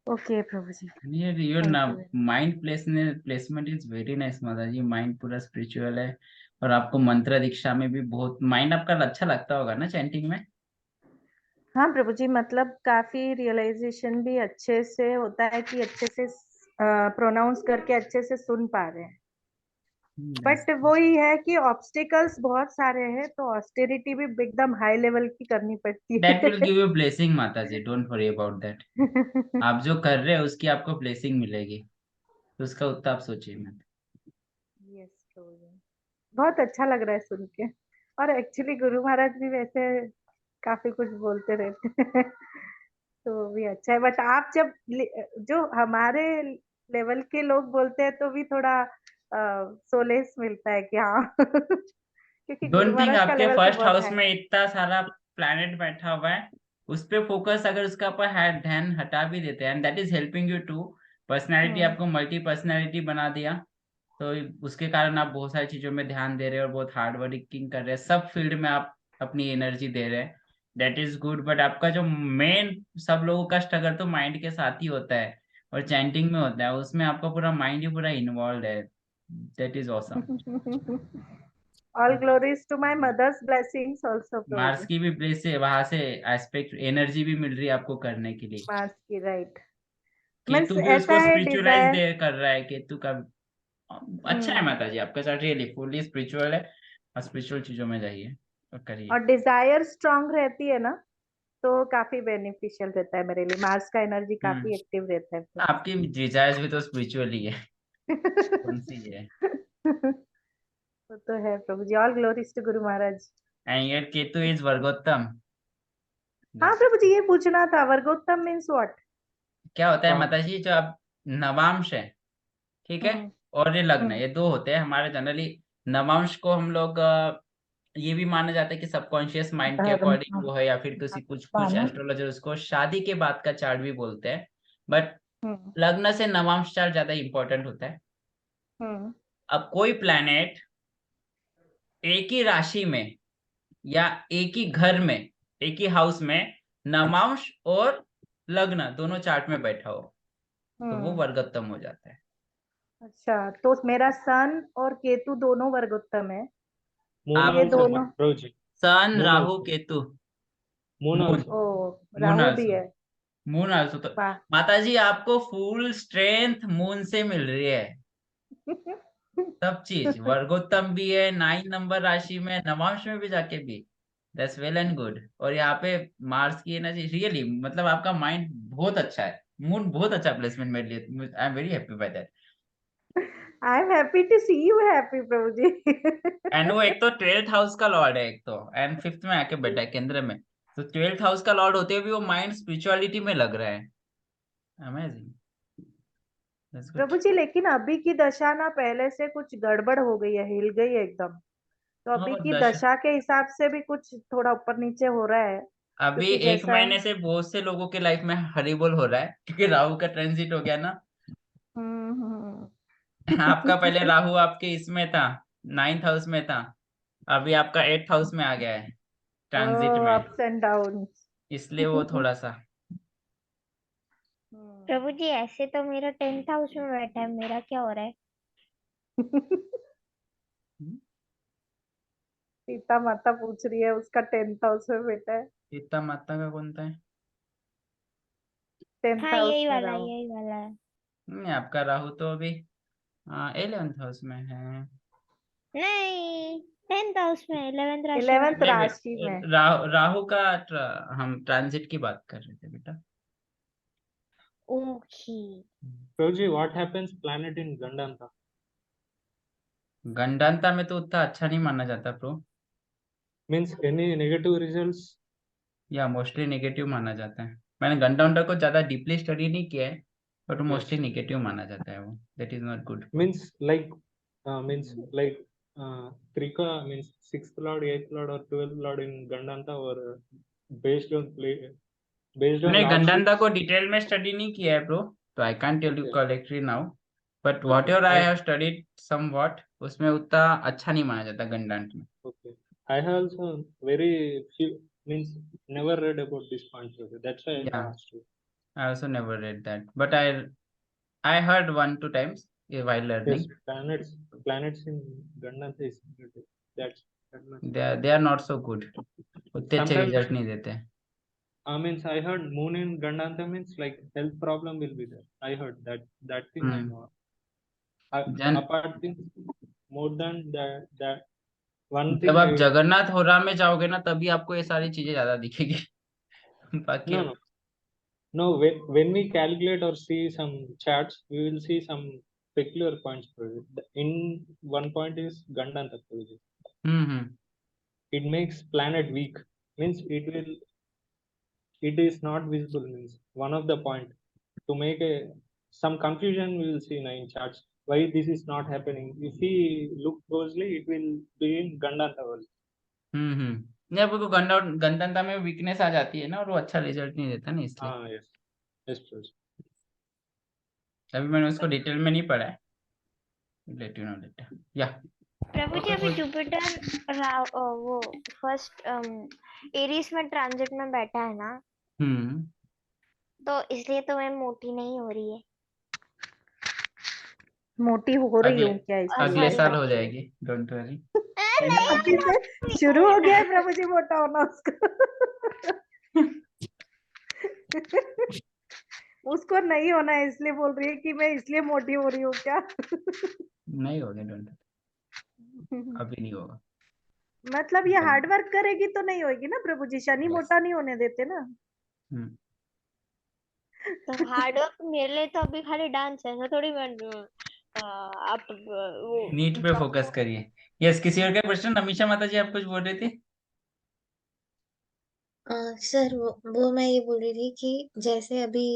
ओके प्रभु जी, your thank you. Mind placement is very nice माता जी। माइंड पूरा स्पिरिचुअल है, और आपको मंत्र दीक्षा में भी बहुत माइंड आपका अच्छा लगता होगा ना चैंटिंग में। हाँ प्रभु जी, मतलब काफी रियलाइजेशन भी अच्छे से होता है कि अच्छे से प्रोनाउंस करके अच्छे से सुन पा रहे हैं, बट वही है कि ऑब्स्टिकल्स बहुत सारे हैं, तो ऑस्टेरिटी भी एकदम हाई लेवल की करनी पड़ती दैट विल है। गिव यू ब्लेसिंग माता जी, डोंट वरी अबाउट दैट। आप जो कर रहे हो उसकी आपको ब्लेसिंग मिलेगी, तो उसका उतना आप सोचिए मत। यस प्रभु जी, बहुत अच्छा लग रहा है सुन के, और एक्चुअली गुरु महाराज भी वैसे काफी कुछ बोलते रहते हैं। तो भी अच्छा है, बट आप जब जो हमारे लेवल के लोग बोलते हैं तो भी थोड़ा सोलेस मिलता है कि हाँ। क्योंकि गुरु डोंट थिंक महाराज का आपके लेवल तो फर्स्ट बहुत हाउस हाई में है। इतना सारा प्लैनेट बैठा हुआ है, उस पे फोकस अगर उसका ऊपर ध्यान हटा भी देते हैं, and that is helping you too. Personality hmm. आपको मल्टी पर्सनैलिटी बना दिया, तो उसके कारण आप बहुत सारी चीजों में ध्यान दे रहे हैं और बहुत हार्ड वर्किंग कर रहे हैं, सब फील्ड में आप अपनी एनर्जी दे रहे हैं। दैट इज गुड, बट आपका जो मेन, सब लोगों का स्ट्रगल तो माइंड के साथ ही होता है और चैंटिंग में होता है, उसमें आपका पूरा माइंड ही पूरा इन्वॉल्व है। That is awesome. All glories to my mother's blessings also Prabhu Mars ji. की भी प्लेस से वहां से एस्पेक्ट एनर्जी भी मिल रही है आपको करने के लिए। मार्स की राइट, मीन्स केतु भी ऐसा उसको है स्पिरिचुअलाइज डिजायर। दे कर रहा है, केतु का अच्छा है हम्म। माता जी, आपका साथ रियली फुल्ली स्पिरिचुअल है, और स्पिरिचुअल चीजों में जाइए और करिए। और डिजायर स्ट्रांग रहती है ना, तो काफी बेनिफिशियल रहता है मेरे लिए, मार्स का एनर्जी काफी एक्टिव रहता है फिर। आपकी डिजायर्स भी तो स्पिरिचुअल ही है, कौन सी है। वो तो है Prabhu ji, all glories to Guru Maharaj. And your Ketu is वर्गोत्तम। हाँ प्रभु जी, ये पूछना था, वर्गोत्तम मीन्स व्हाट? क्या होता है Wow. माता जी, जो आप नवांश है, ठीक है, और ये लग्न, हम्म ये दो होते हैं हमारे जनरली। नवांश को हम लोग ये भी माना जाता है कि सबकॉन्शियस माइंड के धर्म अकॉर्डिंग वो है, या फिर किसी कुछ कुछ माना। एस्ट्रोलॉजर उसको शादी के बाद का चार्ट भी बोलते हैं। बट हम्म लग्न से नवांश चार्ट ज्यादा इंपॉर्टेंट होता है। हम्म अब कोई प्लैनेट एक ही राशि में या एक ही घर में, एक ही हाउस में नवांश और लग्न दोनों चार्ट में बैठा हो तो वो हम्म वर्गोत्तम हो जाता है। अच्छा, तो मेरा सन और केतु दोनों वर्गोत्तम है। Moon आप ये also, दोनों, Prabhuji. Sun, Moon Rahu, also. Ketu, Moon Moon, also. Oh Moon Rahu भी आल्सो, है। Moon also. तो वाह। माता जी आपको फुल स्ट्रेंथ मून से मिल रही है। सब चीज वर्गोत्तम भी है, 9 नंबर राशि में, नवांश में भी जाके भी। That's well and good. और यहाँ पे मार्स की एनर्जी रियली, मतलब आपका माइंड बहुत अच्छा है। मून बहुत अच्छा प्लेसमेंट मेरे लिए, I am very happy by that. I am happy to see you happy Prabhu ji. And वो एक तो 12th हाउस का लॉर्ड है एक तो, एंड 5th में आके बैठा है केंद्र में। तो 12th हाउस का लॉर्ड होते हुए भी वो माइंड स्पिरिचुअलिटी में लग रहा है। Amazing, that's good. प्रभु जी, लेकिन अभी की दशा ना पहले से कुछ गड़बड़ हो गई है, हिल गई है एकदम। तो अभी और की दशा, दशा के हिसाब से भी कुछ थोड़ा ऊपर नीचे हो रहा है, अभी क्योंकि एक जैसा महीने से बहुत से लोगों के लाइफ में हरिबोल हो रहा है क्योंकि राहु का ट्रांजिट हो गया ना। हम्म आपका पहले राहु आपके इसमें था, 9th हाउस में था, अभी आपका 8th हाउस में आ गया है ट्रांजिट में, अप्स एंड डाउन। इसलिए वो थोड़ा सा। प्रभु जी ऐसे तो मेरा 10th हाउस में बैठा है, मेरा क्या हो रहा है? सीता माता पूछ रही है, उसका 10th हाउस में बेटा है। सीता माता का कौन था? 10th हाँ हाउस यही में वाला, रहो। यही वाला है। नहीं, आपका राहु तो अभी 11th हाउस में है। नहीं, 10th हाउस में, 11th राशि में। 11th नहीं राशि में। राहु का हम ट्रांजिट की बात कर रहे थे बेटा। Okay. Prabhuji, what happens planet in Gandanta? गंडांता में तो उतना अच्छा नहीं माना जाता pro, Means any negative results? या मोस्टली नेगेटिव माना जाता है। मैंने गंडाउंडा को ज्यादा डीपली स्टडी नहीं किया है, बट Yes. मोस्टली नेगेटिव माना जाता है वो। That is not good. Means like Trika means 6th Lord, 8th Lord, or 12th Lord in Gandanta, or based on based on मैंने गंडांता को lordships. डिटेल में स्टडी नहीं किया है प्रो, तो I can't tell you Okay. Correctly now, but whatever I I have studied somewhat, उसमें उतना अच्छा नहीं माना जाता गंडांत में। okay. I have also very few means never read about this point. Okay. That's why I या have asked you. I also never read that, but I heard 1-2 times while Yes, learning. planets in Gandanta is that much. They are not so good, उतने अच्छे Sometimes result नहीं देते। means I heard moon in Gandanta means like health problem will be there. I heard that thing I know. जन Apart thing more than that one जब thing आप I Jagannath होरा में जाओगे ना तभी आपको ये सारी चीजें ज्यादा दिखेगी। बाकी no आप, no no when we calculate or see some charts we will see some peculiar points. In one point is Gandanta. Hmm, It makes planet weak means it is not visible means one of the point to make some confusion we will see in charts why this is not happening. If we look closely it will be in Gandanta only. नहीं, आपको गणतंत्र में weakness आ जाती है ना, और वो अच्छा रिजल्ट नहीं देता ना, इसलिए Yes, yes, please. अभी मैंने उसको डिटेल में नहीं पढ़ा है। Let you know later. या प्रभु जी अभी जुपिटर वो फर्स्ट एरीज में ट्रांजिट में बैठा है ना, तो इसलिए तो मैं मोटी नहीं हो रही है। मोटी हो रही अगले हूँ क्या अगले इसलिए? साल हो जाएगी, डोंट वरी। अभी से शुरू हो गया है प्रभु जी मोटा होना उसका। उसको नहीं होना है इसलिए बोल रही है कि मैं इसलिए मोटी हो रही हूँ क्या? नहीं होगा, डोंट, अभी नहीं होगा। मतलब ये हार्ड वर्क करेगी तो नहीं होगी ना प्रभु जी, शनि Yes. मोटा नहीं होने देते ना। तो हार्ड वर्क मेरे लिए तो अभी खाली डांस है, ऐसा थोड़ी मैं आप वो नीट पे फोकस करिए। यस, किसी और का क्वेश्चन? अमीषा माता जी आप कुछ बोल रहे थे? सर वो मैं ये बोल रही थी कि जैसे अभी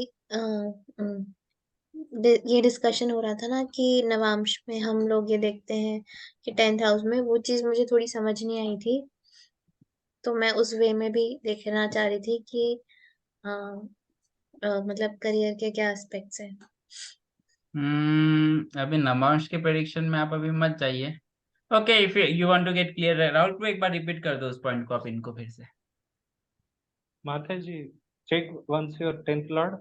ये डिस्कशन हो रहा था ना कि नवांश में हम लोग ये देखते हैं कि 10th हाउस में, वो चीज मुझे थोड़ी समझ नहीं आई थी, तो मैं उस वे में भी देखना चाह रही थी कि मतलब करियर के क्या एस्पेक्ट्स हैं। अभी नवांश के प्रेडिक्शन में आप अभी मत जाइए। Okay, if you want to get clear, Rahul को एक बार रिपीट कर दो उस पॉइंट को आप इनको फिर से। माता जी, check once your 10th lord.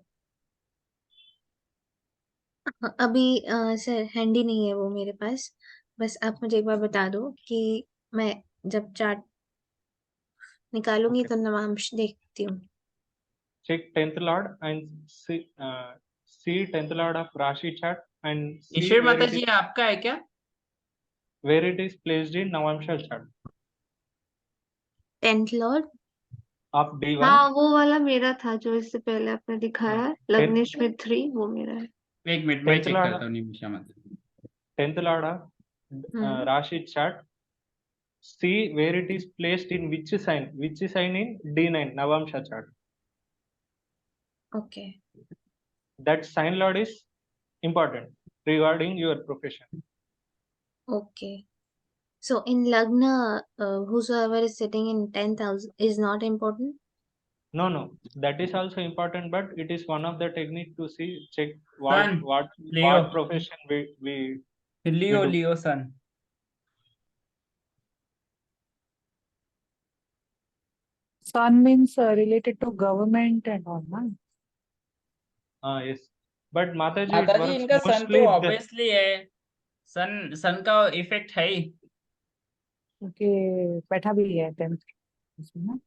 अभी सर हैंडी नहीं है वो मेरे पास, बस आप मुझे एक बार बता दो कि मैं जब चार्ट निकालूंगी Okay. तो नवांश देखती हूँ। Check 10th lord and see 10th lord of Rashi chart and see Ishwar where माता it जी is आपका है क्या? placed in Navamsha chart 10th Lord, of D1. हाँ वो वाला मेरा था जो इससे पहले आपने दिखाया है, 10th लग्नेश में 3, वो मेरा है। एक मिनट मैं 10th चेक lord करता हूँ निमिषा माता। 10th lord of Rashi chart. See where it is placed in which sign in D9 Navamsha chart. Okay That sign lord is important regarding your profession. Okay, so in lagna whosoever is sitting in 10th house is not important. No, that is also important, but it is one of the technique to see, check Sun, what Leo, profession we Leo do. Leo Sun. Sun means related to government and all, na? Yes, but Mataji, it माता जी works इनका सन तो mostly the obviously है, सन का effect है ही। क्योंकि बैठा भी है 10th उसमें ना।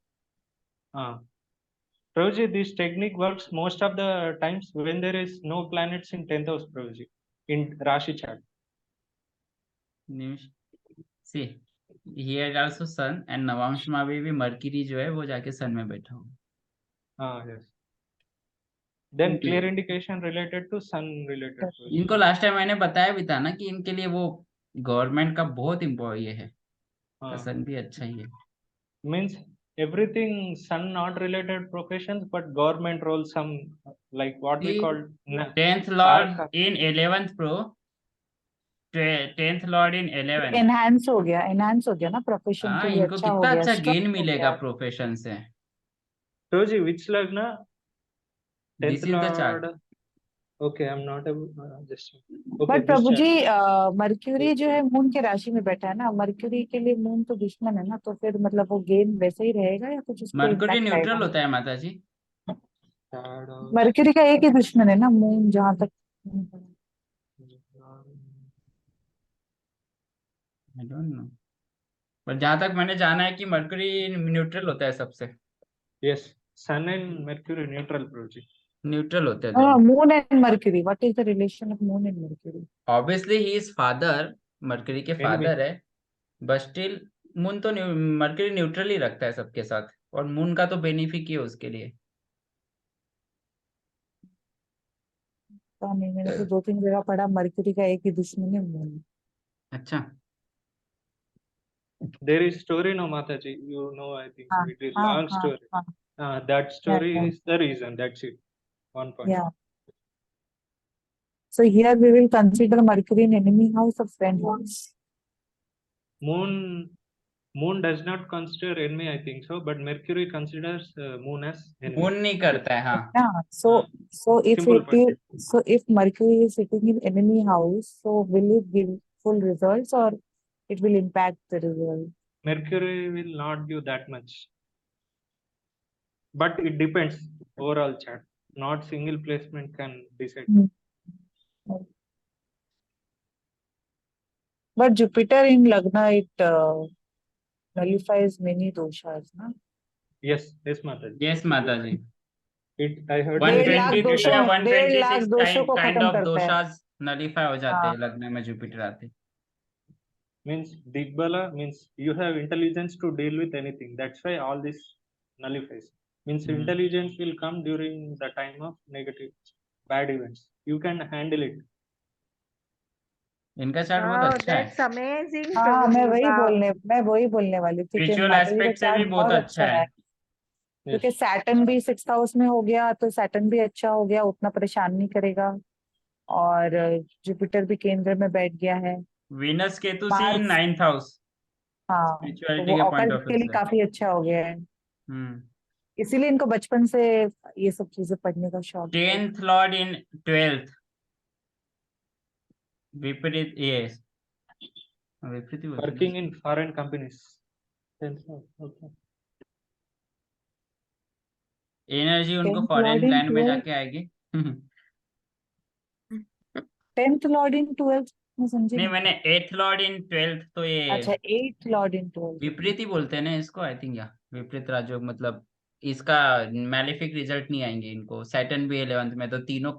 Prabhuji, this technique works most of the times when there is no planets in 10th house, Prabhuji, in Rashi chart. See here also Sun and नवांश में भी मरकरी जो है वो जाके सन में बैठा हुआ। Yes. Then clear indication related to sun related. Prabhuji. इनको लास्ट टाइम मैंने बताया भी था ना कि इनके लिए वो गवर्नमेंट का बहुत इम्पोर्टेंट ये है, सन भी अच्छा ही है। Means everything sun not related professions, but government roles, some like what we call 10th lord in 11th pro, 10th lord in 11th। Enhance हो गया ना, प्रोफेशन हाँ, के लिए इनको अच्छा हो कितना गया, अच्छा गेन स्ट्रक्ट हो मिलेगा गया। प्रोफेशन से। Prabhuji, which lagna? This 10th इज द lord. चार्ट। Okay, I'm not able just okay. But This Prabhu chart. Ji Mercury जो है मून के राशि में बैठा है ना, मर्क्यूरी के लिए मून तो दुश्मन है ना, तो फिर मतलब वो गेन वैसे ही रहेगा या कुछ उस पर मरकरी इम्पैक्ट न्यूट्रल आएगा? होता है माता जी। मर्क्यूरी का एक ही दुश्मन है ना मून, जहां तक आई डोंट नो, पर जहां तक मैंने जाना है कि मरकरी न्यूट्रल होता है सबसे। Yes, sun and Mercury neutral, Prabhuji. Neutral होते हैं दोनों। Moon and mercury, what is the relation of moon and mercury? Obviously he is father, mercury के Enemy. फादर है, बट स्टिल मून तो मरकरी न्यूट्रल ही रखता है सबके साथ, और मून का तो बेनिफिट ही है उसके लिए। नहीं, मैंने तो 2-3 जगह पढ़ा मर्क्यूरी का एक ही दुश्मन है मून। अच्छा, There is story, no Mataji, you know, I think so. हाँ It is हाँ long हाँ story. हाँ, That story yeah, is the reason. That's it. One point. yeah. So here we will consider Mercury in enemy house of friend house. Moon does not consider enemy, I think so, but Mercury considers Moon as enemy. Moon नहीं करता है। हाँ, Yeah. So if Simple it point. is, so if Mercury is sitting in enemy house, so will it give full results or it will impact the result? Mercury will not give that much, but it depends overall chart. Not single placement can decide. But Jupiter in Lagna, it nullifies many doshas, na? Yes, Mataji. Yes माता जी। I heard 126 या 1.5 लाख दोषों को kind खत्म of करता है। दोषास nullify हो जाते हाँ। हैं लग्न में जुपिटर आते। Means Digbala means you have intelligence to deal with anything. That's why all this nullifies. Means intelligence will come during the time of negative, bad events. You can handle it. इनका chart बहुत Wow, अच्छा है। that's amazing, हाँ, मैं Prabhuji. वही बोलने वाली थी कि स्पिरिचुअल माता जी का एस्पेक्ट से भी चार्ट बहुत बहुत अच्छा अच्छा है। है, क्योंकि सैटर्न भी 6th हाउस में हो गया, तो सैटर्न भी अच्छा हो गया, उतना परेशान नहीं करेगा। और जुपिटर भी केंद्र में बैठ गया है। Venus Ketu see in Mars, 9th house, हाँ, तो स्पिरिचुअलिटी वो के पॉइंट ऑकल्ट ऑफ के व्यू लिए से। काफी अच्छा हो गया है। हम्म। इसीलिए इनको बचपन से ये सब चीजें पढ़ने का शौक है। 10th लॉर्ड इन 12th, विपरीत, ये विपरीत ही बोलते हैं Working in foreign companies. Okay. Energy उनको 10th फॉरेन लॉर्ड इन लैंड में 12th, जाके आएगी। 10th लॉर्ड इन 12th, मैं समझी नहीं, नहीं। मैंने 8th लॉर्ड इन 12th, तो ये अच्छा, 8th लॉर्ड इन 12th। विपरीत ही बोलते हैं ना इसको, आई थिंक, या विपरीत राजयोग, मतलब इसका मैलेफिक रिजल्ट नहीं आएंगे इनको। सैटर्न भी 11th में, तो तीनों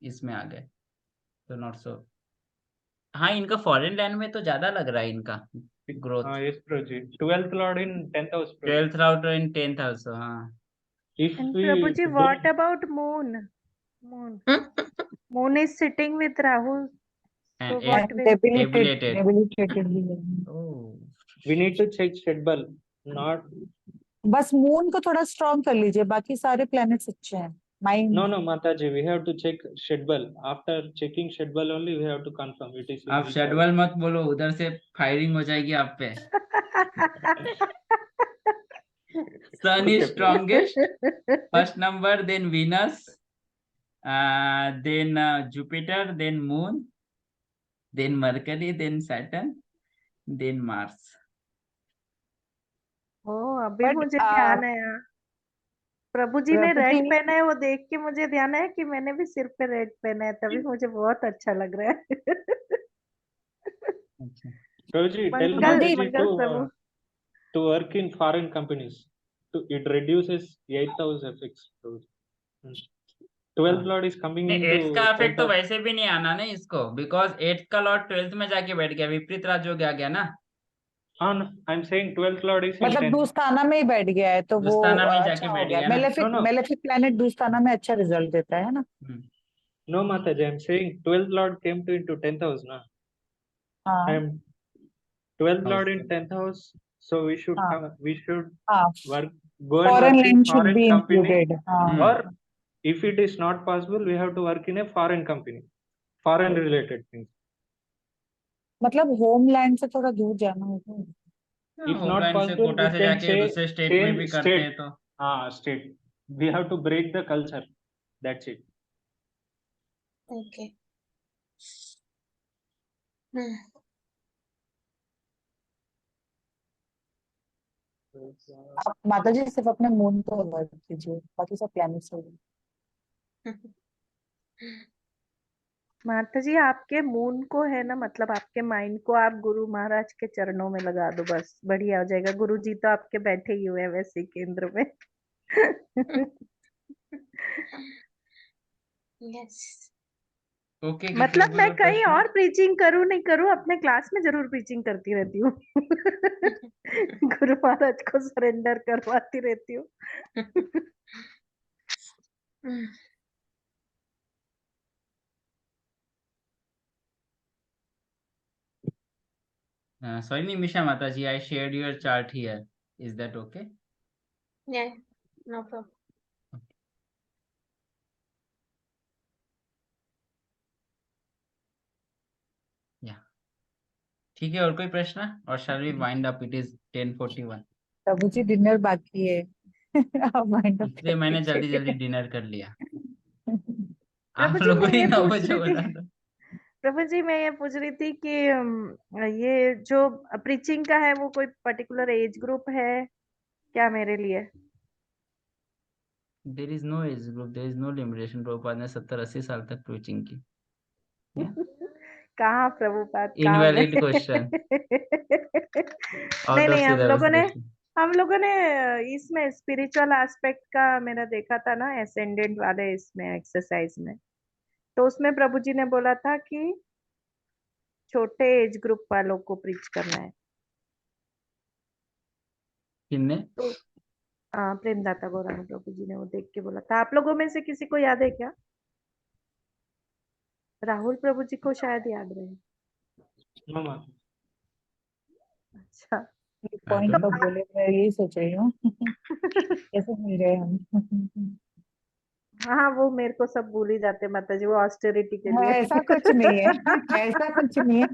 इसमें आ गए, तो नॉट सो। हाँ, इनका फॉरेन लैंड में तो ज्यादा लग रहा है इनका growth. Yes, Prabhuji. 12th Lord in 10th house, Prabhuji. 12th Lord in 10th also, हाँ। If And we Prabhuji, don't, what about moon? Moon is sitting with Rahu. So And what and will? debilitated. Debilitated भी है। Oh, we need to check Shedbal, not बस moon को थोड़ा strong कर लीजिए, बाकी सारे प्लैनेट्स अच्छे हैं। Mind, no Mataji. We have to check Shedbal. After checking Shedbal only, we have to confirm it is in आप which house. शेडवल मत बोलो, उधर से फायरिंग हो जाएगी आप पे। Sun is Okay, strongest, first number, then Venus, then Jupiter, then moon, then Mercury, then Saturn, then Mars. ओ, अभी बट मुझे ध्यान आया। प्रभु जी ने प्रभु रेड जी, पहना है, वो देख के मुझे ध्यान आया कि मैंने भी सिर पे रेड पहना है, तभी मुझे बहुत अच्छा लग रहा है। अच्छा, Prabhuji, tell Mangal Prabhu ji, Mataji Mangal Prabhu. to work in foreign companies. It reduces 8th house effects. Prabhuji. 12th Lord is coming नहीं, into 8th का इफेक्ट 10th तो house. वैसे भी नहीं आना ना इसको, बिकॉज 8th का लॉर्ड 12th में जाके बैठ गया, विपरीत राजयोग आ गया ना। I'm saying 12th Lord is in मतलब 10th. दूस्ताना में ही बैठ गया है, तो वो दोस्ताना में ही अच्छा जाके हो बैठ गया। गया ना। Malefic No. मेलेफिक प्लैनेट दूस्ताना में अच्छा रिजल्ट देता है ना। No, Mataji, I'm saying 12th Lord came to into 10th house now. हाँ I'm 12th Lord in Okay. 10th house, so we should हाँ हाँ, work, go and foreign work in land should foreign be company, included. हाँ, Hmm. or if it is not possible, we have to work in a foreign company, foreign related things. मतलब homeland से थोड़ा दूर जाना होगा। If not homeland से possible, Kota we से can जाके say दूसरे स्टेट में change भी करते state. हैं तो। State. We have to break the culture. That's it. Okay. Hmm. आप माता जी सिर्फ अपने मून को अवॉइड कीजिए, बाकी सब प्लैनेट्स हो गए। माता जी, आपके मून को है ना, मतलब आपके माइंड को आप गुरु महाराज के चरणों में लगा दो, बस बढ़िया हो जाएगा। गुरु जी तो आपके बैठे ही हुए हैं वैसे ही केंद्र में। Yes. ओके, किसी मतलब और मैं कोई कहीं प्रश्न? और प्रीचिंग करूं नहीं करूं, अपने क्लास में जरूर प्रीचिंग करती रहती हूँ। गुरु महाराज को सरेंडर करवाती रहती हूँ। Hmm. Sorry, Nimisha Mataji, I shared your chart here. Is that okay? Yeah, no problem. Yeah. ठीक है, और कोई प्रश्न? और shall we wind up? It is 10:41. Prabhu ji, dinner बाकी है। आप माइंड अप इसलिए मैंने जल्दी कीजिए। जल्दी डिनर कर लिया। प्रभु आप जी, लोगों मैं ने ये 9 पूछ बजे रही बोला थी, था। प्रभु जी मैं ये पूछ रही थी कि ये जो प्रीचिंग का है वो कोई पर्टिकुलर एज ग्रुप है क्या मेरे लिए? There is no age group, there is no limitation. Prabhupada ने 70-80 साल तक प्रीचिंग की। कहाँ प्रभुपाद, कहाँ मैं? Invalid question. नहीं Out of नहीं, syllabus question. हम लोगों ने इसमें स्पिरिचुअल एस्पेक्ट का मेरा देखा था ना, एसेंडेंट वाले इसमें एक्सरसाइज में, तो उसमें प्रभु जी ने बोला था कि छोटे एज ग्रुप वालों को प्रीच करना है। किन्ने? तो प्रेमदाता गौरांग प्रभु जी ने वो देख के बोला था। आप लोगों में से किसी को याद है क्या? राहुल प्रभु जी को शायद याद रहे। No, ma'am. अच्छा। पॉइंट तुम? कब तो, बोले, मैं यही सोच रही हूँ। कैसे मिल रहे हम। 20 तो, 20 साल। 20 साल। हाँ, वो मेरे को सब भूल ही जाते माता जी, वो ऑस्टेरिटी के हाँ, लिए। ऐसा कुछ नहीं है। ऐसा कुछ नहीं है।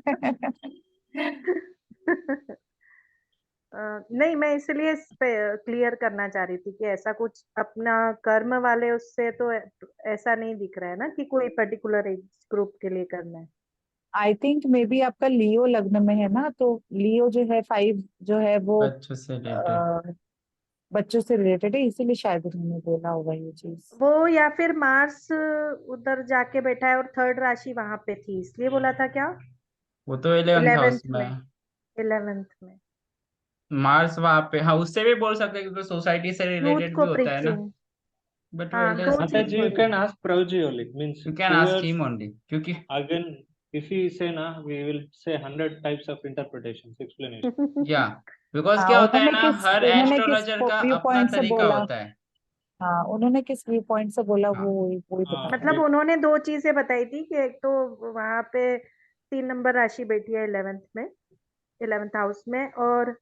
नहीं, मैं इसलिए क्लियर करना चाह रही थी कि ऐसा कुछ अपना कर्म वाले उससे तो ऐसा नहीं दिख रहा है ना कि कोई पर्टिकुलर एज ग्रुप के लिए करना है। आई थिंक मे बी आपका लियो लग्न में है ना, तो लियो जो है 5 जो है वो बच्चों से रिलेटेड। बच्चों से रिलेटेड है, इसीलिए शायद उन्होंने बोला होगा ये चीज। वो या फिर मार्स उधर जाके बैठा है और थर्ड राशि वहां पे थी, इसलिए बोला था क्या? वो तो 11th हाउस 11th में में, 11th में मार्स वहां पे, हाँ उससे भी बोल सकते हैं क्योंकि सोसाइटी से यूथ रिलेटेड भी को होता है ना। प्रीचिंग। बट हाँ, वेल दो चीज Mataji, you बोली can थी। ask Prabhuji only. Means you can ask towards him only क्योंकि again, if he say na, we will say 100 types of interpretations, explanation. या बिकॉज हाँ, क्या होता है ना, हर उन्होंने किस एस्ट्रोलॉजर का व्यू अपना पॉइंट से तरीका बोला। होता है। हाँ, उन्होंने किस व्यू पॉइंट से बोला, हाँ वो ही हाँ, बताना। मतलब उन्होंने दो चीजें बताई थी कि एक तो वहां पे 3 नंबर राशि बैठी है 11th में, 11th हाउस में, और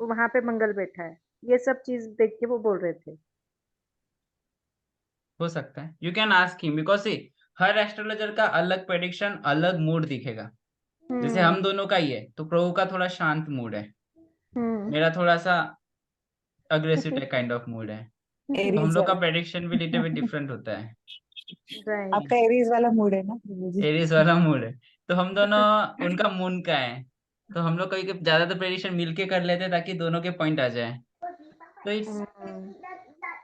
वहां पे मंगल बैठा है। ये सब चीज देख के वो बोल रहे थे। हो सकता है, you can ask him because see हर एस्ट्रोलॉजर का अलग प्रेडिक्शन, अलग मूड दिखेगा। जैसे हम हम्म। दोनों का ही है, तो प्रभु का थोड़ा शांत मूड है, हम्म। मेरा थोड़ा सा अग्रेसिव काइंड ऑफ मूड है, तो हम एरीज लोग का वाला। प्रेडिक्शन भी लिटिल बिट डिफरेंट होता है। राइट। आपका एरीज वाला मूड है ना प्रभु जी? एरिस वाला मूड है, तो हम दोनों उनका मून का है, तो हम लोग कभी कभी ज्यादातर प्रेडिक्शन मिलके कर लेते हैं ताकि दोनों के पॉइंट आ जाए। तो इट्स,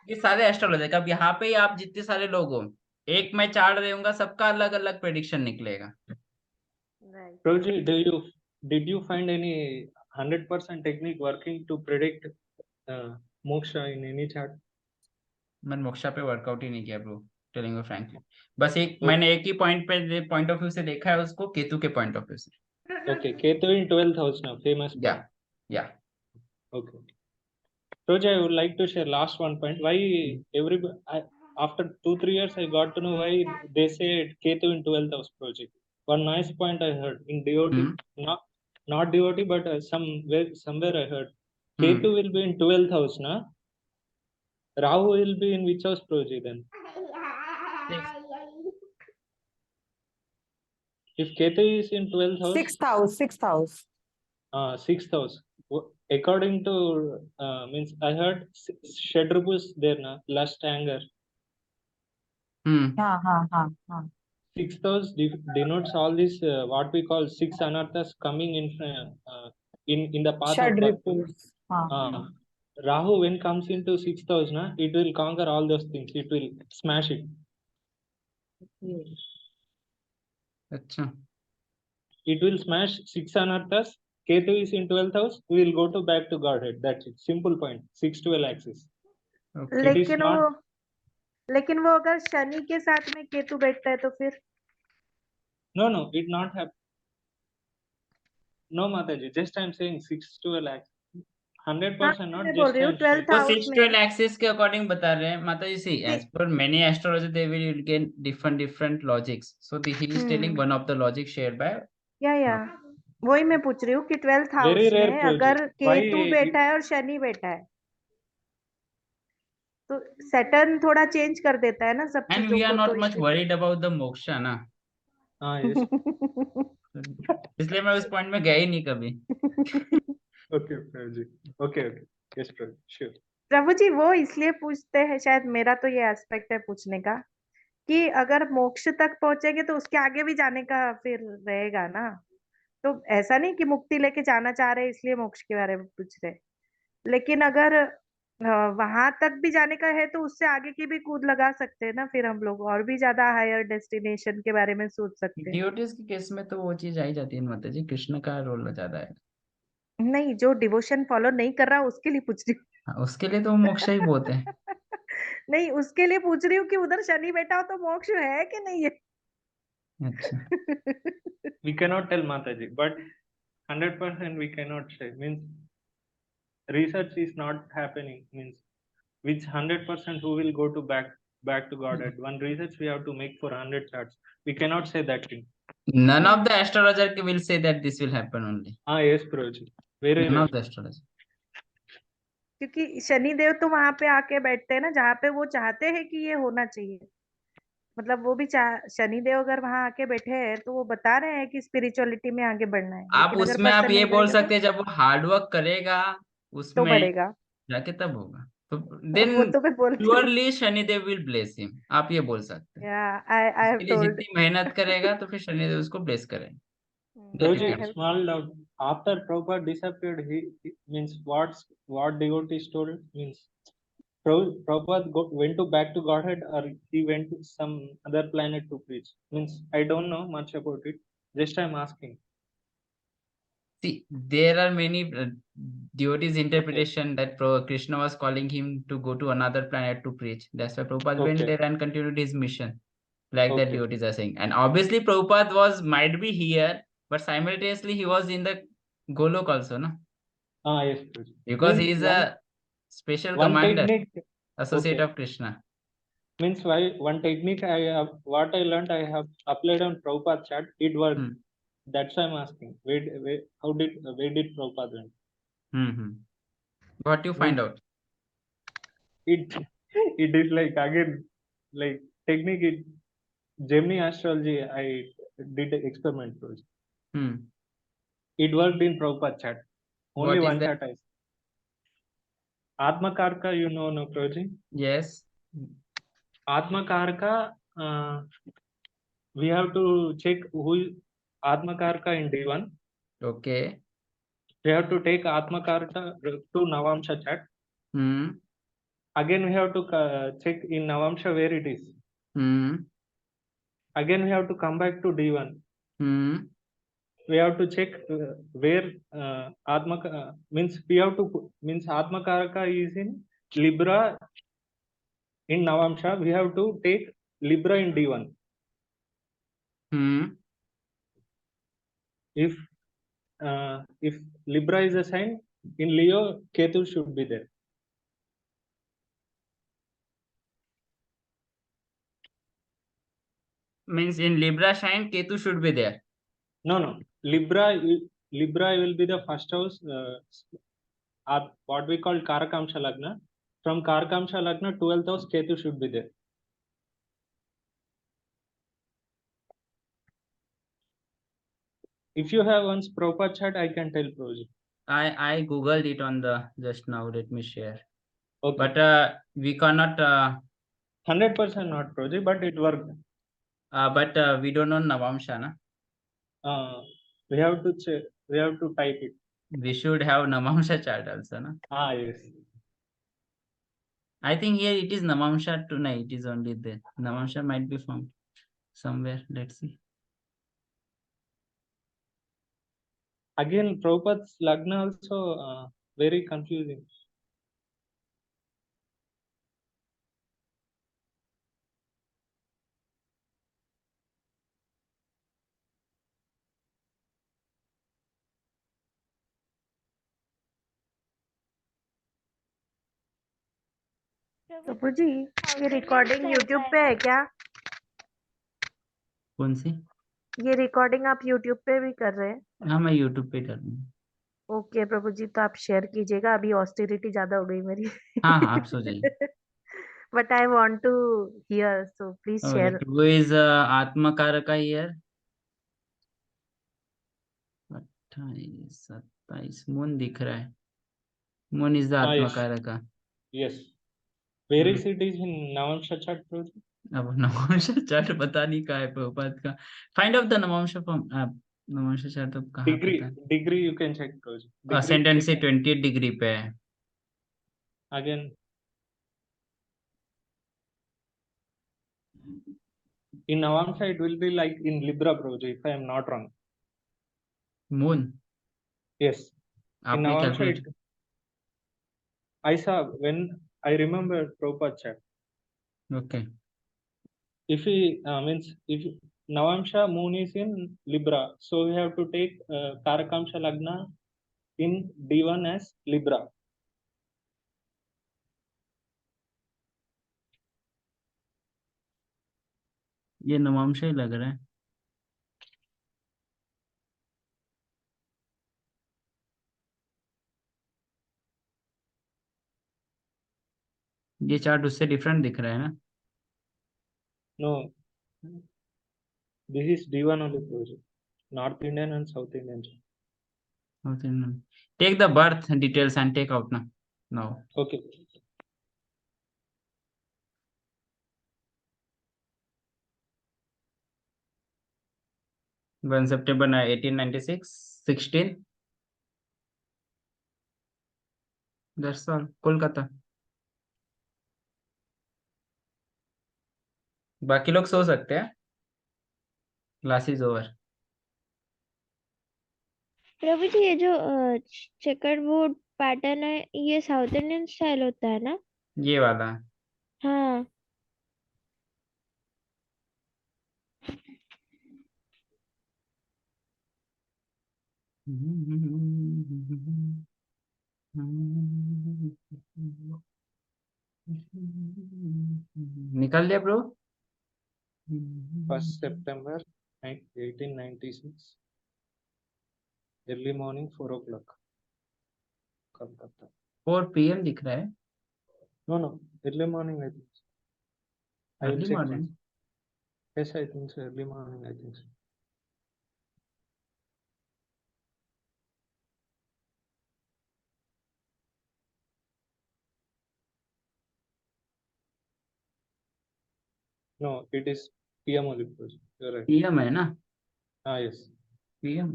ये सारे एस्ट्रोलॉजर का, अब यहाँ पे ही आप जितने सारे लोग हो, एक मैं चार्ट दूंगा, सबका अलग अलग प्रेडिक्शन निकलेगा। Right. Prabhuji, did you find any 100% technique working to predict moksha in any chart? मैंने मोक्षा पे वर्कआउट ही नहीं किया ब्रो, टेलिंग यू फ्रैंकली। बस एक Oh, मैंने एक ही पॉइंट ऑफ व्यू से देखा है उसको, केतु के पॉइंट ऑफ व्यू से। okay, Ketu in 12th house now, famous या point. या Okay. Prabhuji, I would like to share last one point. Why after 2-3 years, I got to know why they say Ketu in 12th house, Prabhuji. One nice point I heard in devotee, not devotee, but somewhere I heard Ketu will be in 12th house, na? Rahu will be in which house, Prabhuji, then? If Ketu is in 12th house, sixth house, sixth house. 6th house. According to means I heard Shadrupus there na, lust, anger. हाँ हाँ हाँ हाँ। 6th house denotes all this what we call 6 anarthas coming in the path of bhakti. षड्रिपुस। हाँ। Rahu when comes into 6th house na, it will conquer all those things. It will smash it. अच्छा, It will smash 6 anarthas. Ketu is in 12th house. We will go to back to Godhead. That's it. Simple point. 6-12 axis. Okay. It is not. लेकिन वो अगर शनि के साथ में केतु बैठता है तो फिर? No, it not happen. No, Mataji. Just I'm saying 6-12 axis. 100% not मैं बोल just रही हूँ I'm 12th वो हाउस 6-12 में। एक्सिस के अकॉर्डिंग बता रहे हैं माता जी। See as per many astrologer they will gain different logics, so he is telling one of the logic share by. या वही मैं पूछ रही हूँ कि 12th very हाउस rare में project. अगर Why? केतु बैठा है और शनि बैठा है तो सैटर्न थोड़ा चेंज कर देता है ना सब एंड चीजों वी आर को, नॉट तो much worried about the moksha ना, Yes. इसलिए मैं उस पॉइंट में गया ही नहीं कभी। Okay, Prabhuji. Okay. Yes, Prabhuji. Sure. प्रभु जी वो इसलिए पूछते हैं, शायद मेरा तो ये एस्पेक्ट है पूछने का, कि अगर मोक्ष तक पहुंचेंगे तो उसके आगे भी जाने का फिर रहेगा ना। तो ऐसा नहीं कि मुक्ति लेके जाना चाह रहे इसलिए मोक्ष के बारे में पूछ रहे, लेकिन अगर वहां तक भी जाने का है तो उससे आगे की भी कूद लगा सकते हैं ना, फिर हम लोग और भी ज्यादा हायर डेस्टिनेशन के बारे में सोच सकते हैं। डिवोटीज के केस में तो वो चीज आ ही जाती है माता जी, कृष्ण का रोल ज्यादा है। नहीं, जो डिवोशन फॉलो नहीं कर रहा उसके लिए पूछ रही हाँ, उसके लिए तो वो मोक्षा ही बोलते हैं। हूँ। नहीं, उसके लिए पूछ रही हूँ कि उधर शनि बैठा हो तो मोक्ष है कि नहीं है। अच्छा, We cannot tell Mataji, but 100% we cannot say. Means research is not happening. Means which 100% who will go to back to Godhead. One research we have to make for 100 charts. We cannot say that thing. none of the astrologer will say that this will happen only. Yes, Prabhuji. Very None rare. of the astrologer. क्योंकि शनिदेव तो वहां पे आके बैठते हैं ना जहाँ पे वो चाहते हैं कि ये होना चाहिए। मतलब वो भी शनिदेव अगर वहां आके बैठे हैं तो वो बता रहे हैं कि स्पिरिचुअलिटी में आगे बढ़ना है, आप लेकिन अगर उसमें आप पसंद ये नहीं बोल करेगा तो सकते हैं, जब वो हार्ड वर्क करेगा तो उसमें बढ़ेगा। जाके तब होगा, तो देन वो तो मैं बोलती हूँ। Purely Shanidev will bless him, आप ये बोल सकते हैं। या आई हैव उसके लिए टोल्ड। जितनी मेहनत करेगा तो फिर शनिदेव उसको ब्लेस करेंगे। That is I Prabhuji, have. small doubt. After Prabhupada disappeared, he means what devotees told means Prabhupada went to back to Godhead, or he went to some other planet to preach. Means I don't know much about it. Just I'm asking. See, there are many devotees' Okay. interpretation that Krishna was calling him to go to another planet to preach. That's why Prabhupada went Okay. there and continued his mission, like that Okay. devotees are saying. And obviously, Prabhupada might be here, but simultaneously he was in the Golok also, no? Ah, yes, Prabhuji. Because he Means is a special one commander, technique. associate Okay. of Krishna. Means why one technique I have, what I learned I have applied on Prabhupada chat. It worked. Hmm. That's why I'm asking. Where did Prabhupada went? Hmm. What you find Means out? it it is like again like technique. Gemini astrology. I did an experiment. Prabhuji. Hmm. It worked in Prabhupada chat. Only What is one that? chat I. Atmakarka, you know, no, Prabhuji. Yes. Atmakarka, we have to check who is Atmakarka in D1. Okay. We have to take Atmakarka to Navamsha chat. Hmm. Again, we have to check in Navamsha where it is. Hmm. Again, we have to come back to D1. Hmm. We have to check where means we have to means Atmakaraka is in Libra in Navamsha. We have to take Libra in D1. Hmm. If Libra is a sign, in Leo, Ketu should be there. Means in Libra sign, Ketu should be there. No. Libra will be the first house, what we call Karakamsha Lagna. From Karakamsha Lagna, 12th house, Ketu should be there. If you have once proper chart, I can tell Prabhuji. I googled it on the just now. Let me share. Okay. But we cannot. 100% not Prabhuji, but it worked. But we don't know Navamsha, na? We have to check. We have to type it. We should have Navamsha chart also, na? Yes. I think here it is Navamsha tonight. It is only there. Navamsha might be found somewhere. Let's see. Again, Prabhupada's Lagna also very confusing. प्रभु जी ये recording YouTube पे है क्या? कौन सी? ये recording आप YouTube पे भी कर रहे हैं? हाँ, मैं यूट्यूब पे कर रहा हूँ। ओके प्रभु जी, तो आप शेयर कीजिएगा। अभी ऑस्टेरिटी ज्यादा हो गई मेरी। हाँ, आप सो जाइए। But I want to hear, so please share. Who is आत्मकारक here? 28, 27 मून दिख रहा है। Moon is the Yes. आत्मकारक। Yes. Where is it is in Navamsha chart, Prabhuji? अब नवंश चार्ट पता नहीं कहाँ है प्रभुपाद का। Find out the navamsa from navamsa chart अब कहाँ पता Degree you can check, Prabhuji. है? असेंडेंट से 28 डिग्री पे है। Again, in Navamsha it will be like in Libra, Prabhuji, if I am not wrong. Moon Yes. In आपने Navamsha, calculate? I saw when I remember Prabhupada chat. Okay. If he means if Navamsha moon is in Libra, so we have to take Karakamsha Lagna in D1 as Libra. ये नवंश ही लग रहा है। ये chart उससे different दिख रहा है ना? No, this is D1 only project. North Indian and South Indian. Take the birth details and take out now. Okay. 1 September 1896, 16. That's all. Kolkata. बाकी लोग सो सकते हैं. Class is over. Prabhu ji, ये जो चेकर बोर्ड पैटर्न है, ये साउथ इंडियन स्टाइल होता है ना? ये वाला. हाँ। निकल लिया bro. 1st September 1896. Early morning 4 o'clock. Kolkata. 4 PM दिख रहा है. No, early morning I think. I will Early check morning. once. Yes, I think so. Early morning I think so. No, it is PM only project. You're right. PM है ना? Yes. PM.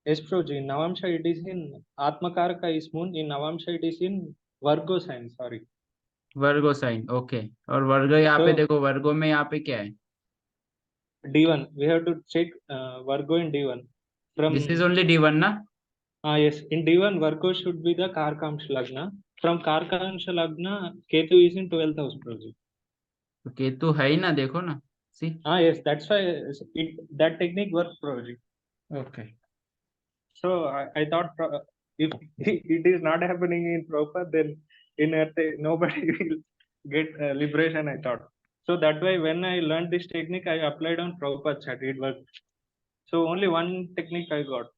Yes, Proji. In Navamsha it is in Atmakaraka is moon. In Navamsha it is in Virgo sign. Sorry. Virgo sign. Okay. और Virgo यहाँ पे So- देखो, वर्गो में यहाँ पे क्या है? D1. We have to check Virgo in D1. From this is only D1 ना? yes, in D1 Virgo should be the Karkamsha Lagna. From Karkamsha Lagna, Ketu is in 12th house project. तो केतु है ही ना, देखो ना. सी. Yes, that's why that technique works project. Okay. So I thought if it is not happening in Prabhupada, then in Earth nobody will get liberation, I thought. So that way when I learned this technique, I applied on Prabhupada chat. It worked. So only one technique I got.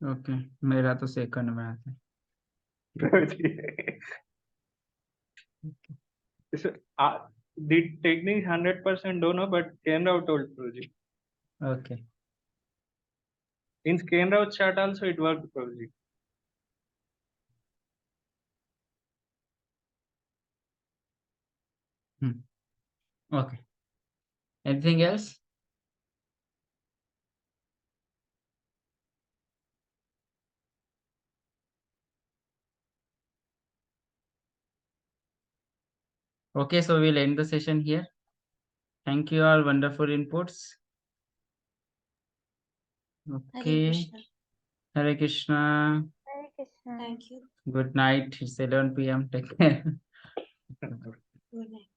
Okay. मेरा तो second में आता है. So, the technique 100% don't know, but Ken Rao told project. Okay. In Ken Rao chat also it worked project. Okay. Anything else? Okay, so we'll end the session here. Thank you all, wonderful inputs. Hare Okay. Krishna. Hare Krishna. Hare Krishna. Thank you. Good night. It's 11 PM. Take care. Good night.